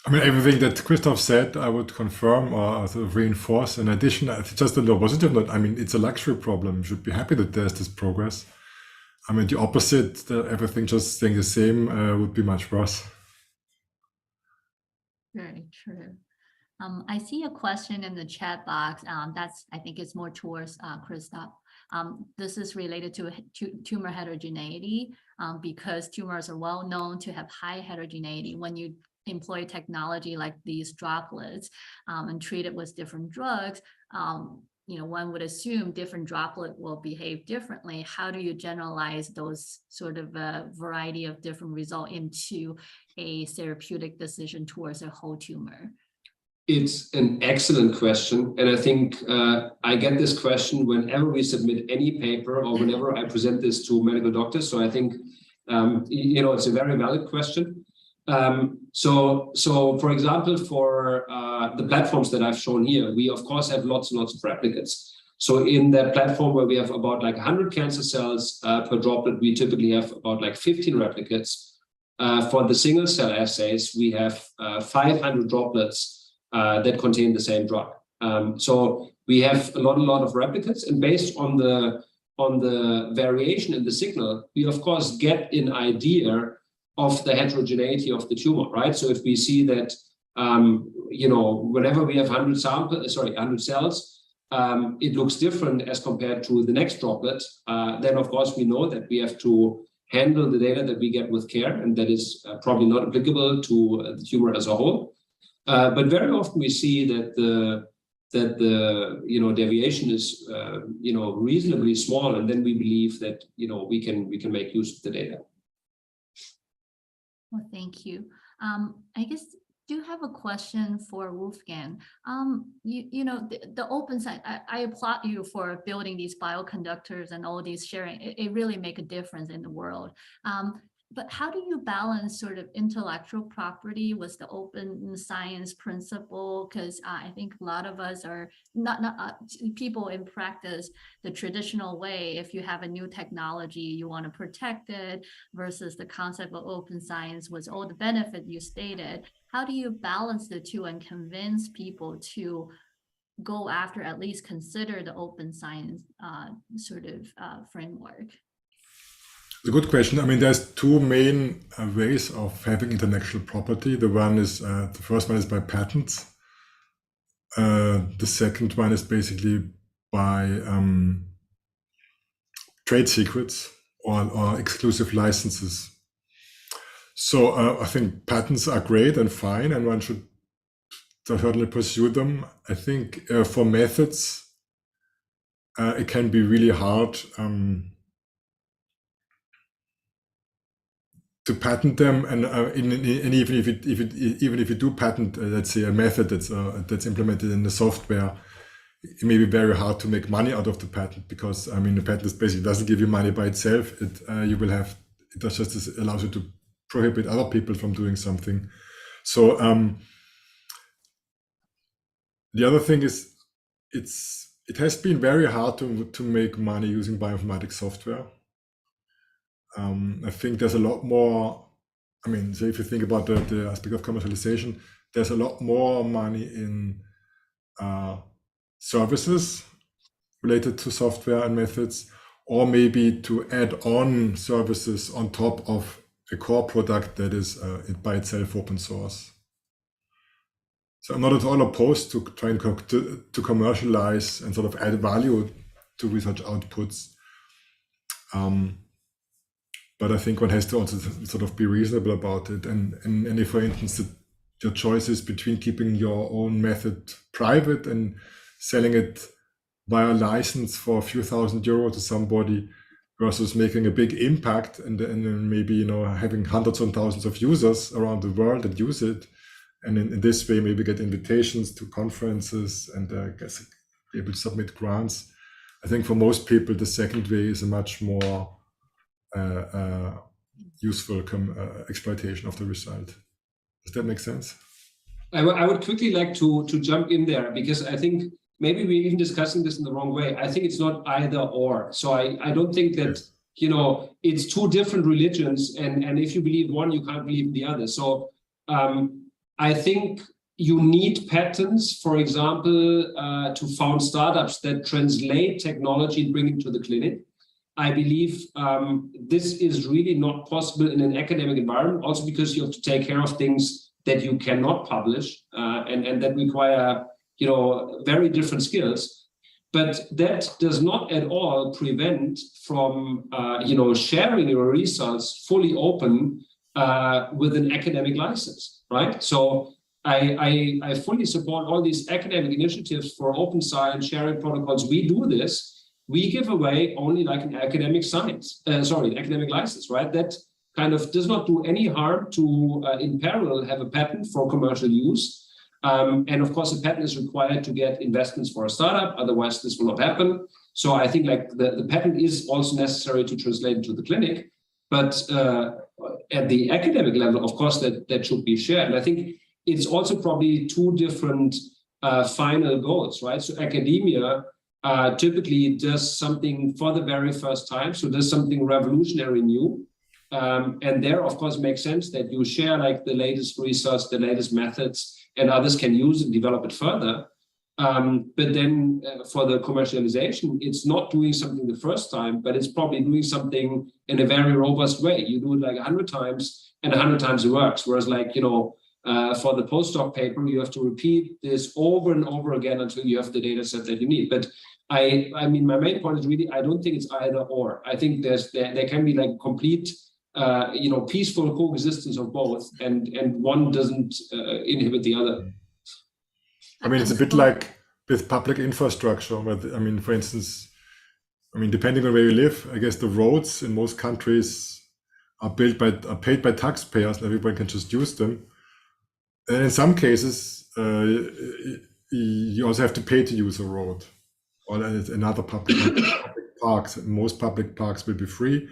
I mean, everything that Christoph said, I would confirm or sort of reinforce. In addition, it's just a positive note. I mean, it's a luxury problem. You should be happy that there's this progress. I mean, the opposite, everything just staying the same would be much worse. Very true. I see a question in the chat box. I think it's more towards Christoph. This is related to tumor heterogeneity, because tumors are well known to have high heterogeneity. When you employ technology like these droplets and treat it with different drugs, one would assume different droplet will behave differently. How do you generalize those sort of variety of different results into a therapeutic decision towards a whole tumor? It's an excellent question. And I think I get this question whenever we submit any paper or whenever I present this to medical doctors. So I think, it's a very valid question. So for example, for the platforms that I've shown here, we of course have lots and lots of replicates. So in that platform where we have about like 100 cancer cells per droplet, we typically have about like 15 replicates. For the single cell assays, we have 500 droplets that contain the same drug. So we have a lot of replicates, and based on the variation in the signal, we of course get an idea of the heterogeneity of the tumor, right? So if we see that, whenever we have 100 cells, it looks different as compared to the next droplet, then of course we know that we have to handle the data that we get with care, and that is probably not applicable to the tumor as a whole. But very often we see that the deviation is reasonably small, and then we believe that we can make use of the data. Well, thank you. I guess do have a question for Wolfgang. The open science, I applaud you for building these bioconductors and all these sharing. It really make a difference in the world. But how do you balance sort of intellectual property with the open science principle? Because I think a lot of us are not people in practice the traditional way. If you have a new technology, you want to protect it, versus the concept of open science with all the benefit you stated. How do you balance the two and convince people to go after, at least consider the open science framework? It's a good question. I mean, there's two main ways of having intellectual property. The first one is by patents. The second one is basically by trade secrets. or exclusive licenses. So I think patents are great and fine, and one should certainly pursue them. I think for methods, it can be really hard to patent them, and even if you do patent, let's say, a method that's implemented in the software, it may be very hard to make money out of the patent, because I mean the patent basically doesn't give you money by itself. It just allows you to prohibit other people from doing something. So the other thing is, it has been very hard to make money using bioinformatics software. I think there's a lot more. I mean, so if you think about the aspect of commercialization, there's a lot more money in services related to software and methods, or maybe to add on services on top of a core product that is by itself open source. So I'm not at all opposed to trying to commercialize and sort of add value to research outputs. But I think one has to also sort of be reasonable about it. And if, for instance, your choice is between keeping your own method private and selling it via license for a few €1,000 to somebody, versus making a big impact and then maybe having hundreds and thousands of users around the world that use it, and in this way maybe get invitations to conferences and I guess be able to submit grants. I think for most people the second way is a much more useful exploitation of the result. Does that make sense? I would quickly like to jump in there, because I think maybe we're even discussing this in the wrong way. I think it's not either or. So I don't think that, it's two different religions, and if you believe one, you can't believe the other. So I think you need patents, for example, to found startups that translate technology and bring it to the clinic. I believe this is really not possible in an academic environment, also because you have to take care of things that you cannot publish and that require very different skills. But that does not at all prevent from sharing your results fully open with an academic license, right? So I fully support all these academic initiatives for open science sharing protocols. We do this. We give away only like an academic academic license, right? That kind of does not do any harm to, in parallel, have a patent for commercial use. And of course, a patent is required to get investments for a startup. Otherwise, this will not happen. So I think like the patent is also necessary to translate into the clinic. But at the academic level, of course, that should be shared. And I think it's also probably two different final goals, right? So academia typically does something for the very first time, so does something revolutionary new. And there, of course, makes sense that you share like the latest research, the latest methods, and others can use and develop it further. But then for the commercialization, it's not doing something the first time, but it's probably doing something in a very robust way. You do it like 100 times, and 100 times it works. Whereas like, for the postdoc paper, you have to repeat this over and over again until you have the data set that you need. But I mean, my main point is really, I don't think it's either or. I think there can be like complete, peaceful coexistence of both, and one doesn't inhibit the other. I mean, it's a bit like with public infrastructure, where for instance, depending on where you live, I guess the roads in most countries are paid by taxpayers, and everybody can just use them. And in some cases, you also have to pay to use a road, or another public parks. Most public parks will be free,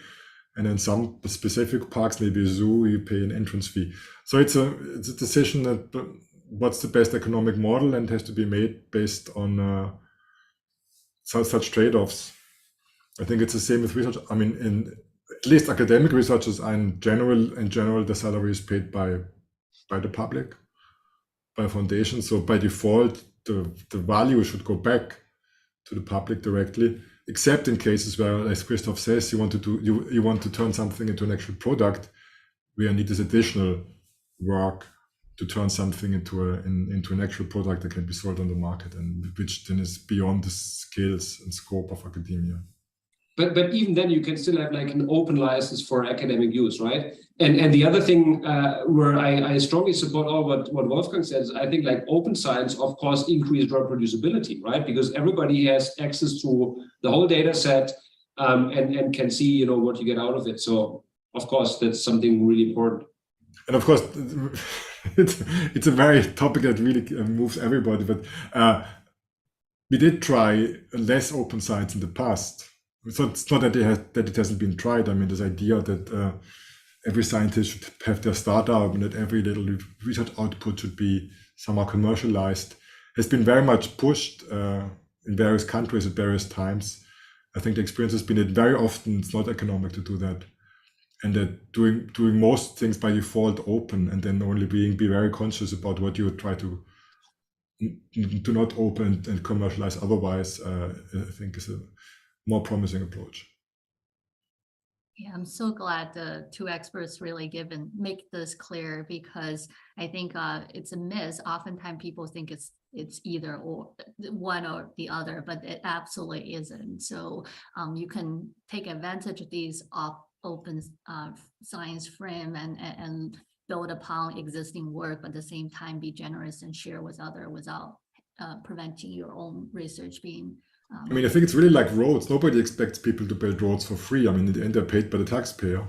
and in some specific parks, maybe a zoo, you pay an entrance fee. So it's a decision that what's the best economic model, and has to be made based on such trade-offs. I think it's the same with research. I mean, in at least academic researchers are in general, the salary is paid by the public, by a foundation. So by default, the value should go back to the public directly, except in cases where, as Christoph says, you want to turn something into an actual product, where you need this additional work to turn something into an actual product that can be sold on the market, and which then is beyond the skills and scope of academia. but even then you can still have like an open license for academic use, right? And the other thing where I strongly support all what Wolfgang says, I think like open science, of course, increased reproducibility, right? Because everybody has access to the whole data set and can see, you know, what you get out of it. So of course, that's something really important. And of course, it's a very topic that really moves everybody, but we did try less open science in the past. So it's not that it hasn't been tried. I mean, this idea that every scientist should have their startup and that every little research output should be somehow commercialized has been very much pushed in various countries at various times. I think the experience has been that very often it's not economic to do that, and that doing most things by default open, and then only be very conscious about what you try to do not open and commercialize otherwise, I think is a more promising approach. Yeah, I'm so glad the two experts really make this clear, because I think it's a miss. Oftentimes people think it's either or one or the other, but it absolutely isn't. So you can take advantage of these open science frame and build upon existing work, but at the same time be generous and share with others without preventing your own research being. I mean, I think it's really like roads. Nobody expects people to build roads for free. I mean, in the end, they're paid by the taxpayer.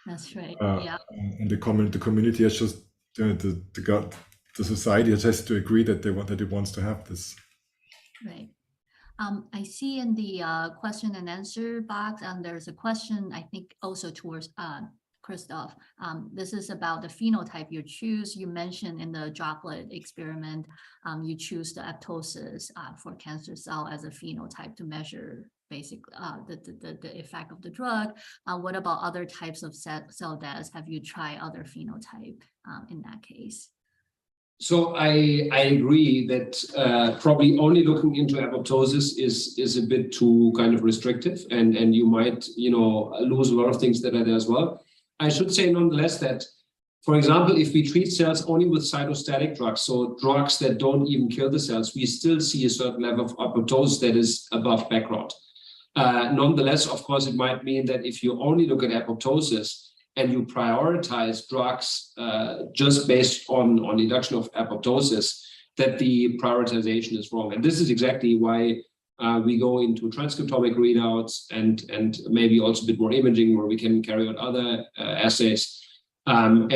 That's right. Yeah. And the community has just the society has to agree that it wants to have this. Right. I see in the question and answer box, there's a question, I think also towards Christoph. This is about the phenotype you choose. You mentioned in the droplet experiment, you choose the apoptosis for cancer cell as a phenotype to measure basically the effect of the drug. What about other types of cell deaths? Have you tried other phenotype in that case? So I agree that probably only looking into apoptosis is a bit too kind of restrictive, and you might, you know, lose a lot of things that are there as well. I should say nonetheless that, for example, if we treat cells only with cytostatic drugs, so drugs that don't even kill the cells, we still see a certain level of apoptosis that is above background. Nonetheless, of course, it might mean that if you only look at apoptosis and you prioritize drugs just based on induction of apoptosis, that the prioritization is wrong. And this is exactly why we go into transcriptomic readouts and maybe also a bit more imaging, where we can carry out other assays and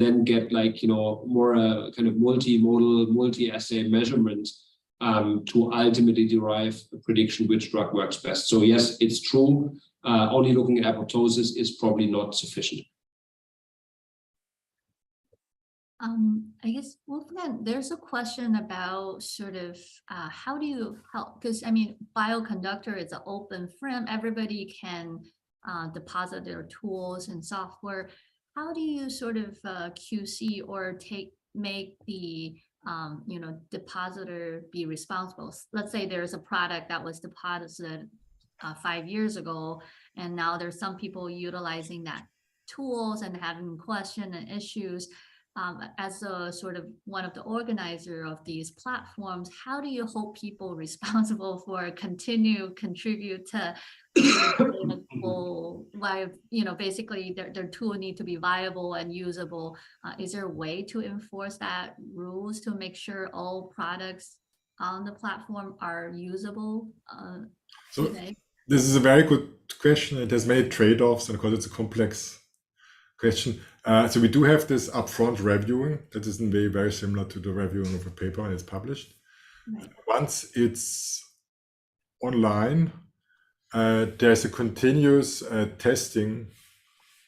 then get, like, you know, more kind of multimodal, multi-assay measurement to ultimately derive a prediction which drug works best. So yes, it's true. Only looking at apoptosis is probably not sufficient. I guess, Wolfgang, there's a question about sort of how do you help? Because I mean, Bioconductor is an open frame. Everybody can deposit their tools and software. How do you sort of QC or make the depositor be responsible? Let's say there's a product that was deposited 5 years ago, and now there's some people utilizing that tools and having questions and issues. As a sort of one of the organizer of these platforms, how do you hold people responsible for contribute to basically their tool need to be viable and usable? Is there a way to enforce that rules to make sure all products on the platform are usable today? This is a very good question. It has many trade-offs, and of course it's a complex question. So we do have this upfront reviewing that is in a way very similar to the reviewing of a paper when it's published. Right. Once it's online, there's a continuous testing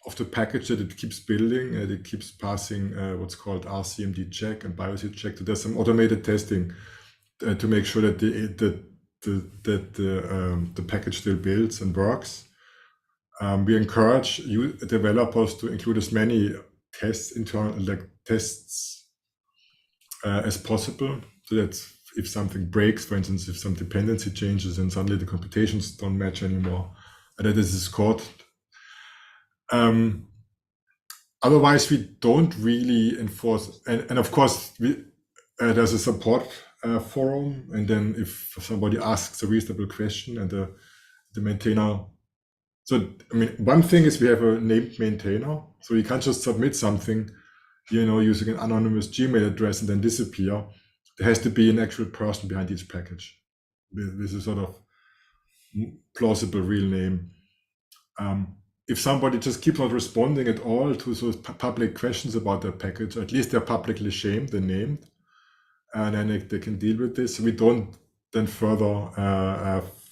of the package that it keeps building, and it keeps passing what's called RCMD check and BioC check. So there's some automated testing to make sure that the package still builds and works. We encourage developers to include as many tests, tests as possible, so that if something breaks, for instance, if some dependency changes and suddenly the computations don't match anymore, that this is caught. Otherwise, we don't really enforce. And of course, there's a support forum, and then if somebody asks a reasonable question and the maintainer So, I mean, one thing is we have a named maintainer, so you can't just submit something, using an anonymous Gmail address and then disappear. There has to be an actual person behind each package with a sort of plausible real name. If somebody just keeps not responding at all to those public questions about their package, at least they're publicly shamed and named, and then they can deal with this. We don't then further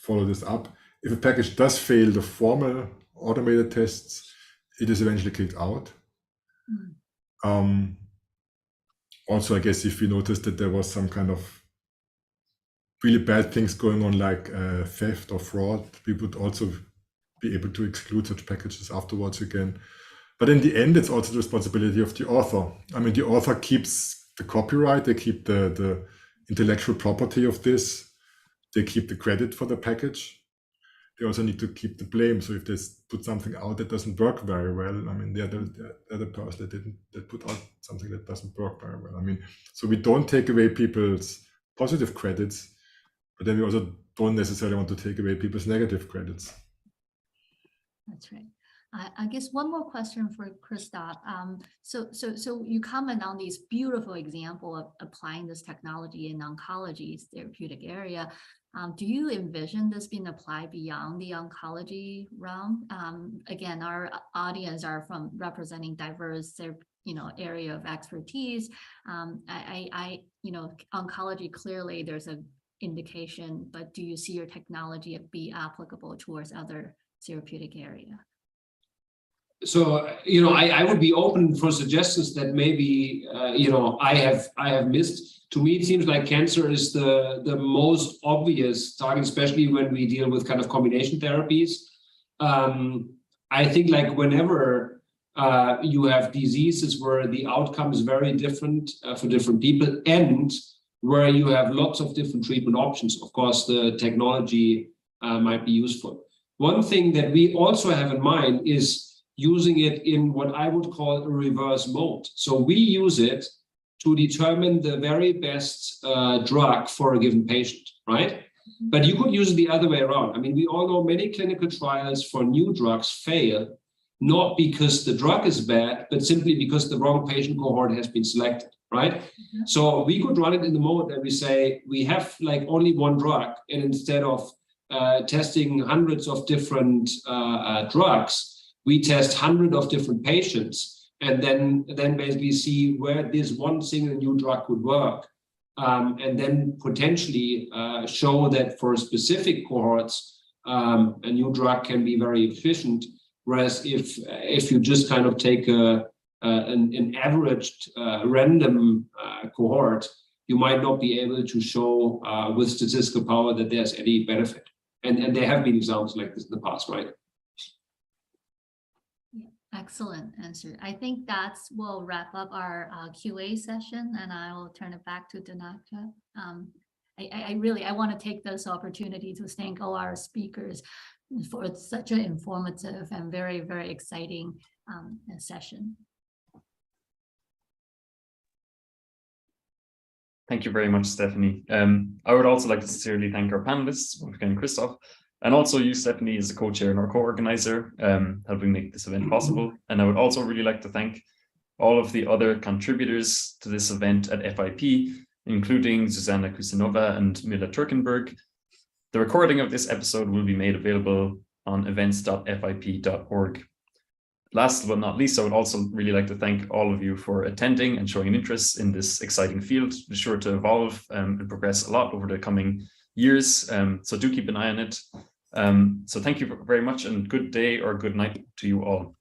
follow this up. If a package does fail the formal automated tests, it is eventually kicked out. Also, I guess if we noticed that there was some kind of really bad things going on, like theft or fraud, we would also be able to exclude such packages afterwards again. But in the end, it's also the responsibility of the author. I mean, the author keeps the copyright, they keep the intellectual property of this, they keep the credit for the package. They also need to keep the blame. So if they put something out that doesn't work very well, I mean, they're the person that put out something that doesn't work very well. I mean, so we don't take away people's positive credits, but then we also don't necessarily want to take away people's negative credits. That's right. I guess one more question for Christoph. So you comment on this beautiful example of applying this technology in oncology therapeutic area. Do you envision this being applied beyond the oncology realm? Again, our audience are from representing diverse, area of expertise. Oncology, clearly there's an indication, but do you see your technology be applicable towards other therapeutic area? So, I would be open for suggestions that maybe, I have missed. To me, it seems like cancer is the most obvious target, especially when we deal with kind of combination therapies. I think like whenever you have diseases where the outcome is very different for different people and where you have lots of different treatment options, of course, the technology might be useful. One thing that we also have in mind is using it in what I would call a reverse mode. So we use it to determine the very best drug for a given patient, right? But you could use it the other way around. I mean, we all know many clinical trials for new drugs fail, not because the drug is bad, but simply because the wrong patient cohort has been selected, right? So we could run it in the mode that we say, we have like only one drug, and instead of testing hundreds of different drugs, we test hundreds of different patients, and then basically see where this one single new drug could work, and then potentially show that for specific cohorts, a new drug can be very efficient. Whereas if you just kind of take an averaged random cohort, you might not be able to show with statistical power that there's any benefit. And there have been examples like this in the past, right? Excellent answer. I think will wrap up our QA session, and I will turn it back to Donata. I want to take this opportunity to thank all our speakers for such an informative and very, very exciting session. Thank you very much, Stephanie. I would also like to sincerely thank our panelists, Wolfgang and Christoph, and also you, Stephanie, as a co-chair and our co-organizer, helping make this event possible. And I would also really like to thank all of the other contributors to this event at FIP, including Susanna Kusinova and Mila Turkenberg. The recording of this episode will be made available on events.fip.org. Last but not least, I would also really like to thank all of you for attending and showing an interest in this exciting field. Be sure to evolve and progress a lot over the coming years, so do keep an eye on it. So thank you very much, and good day or good night to you all.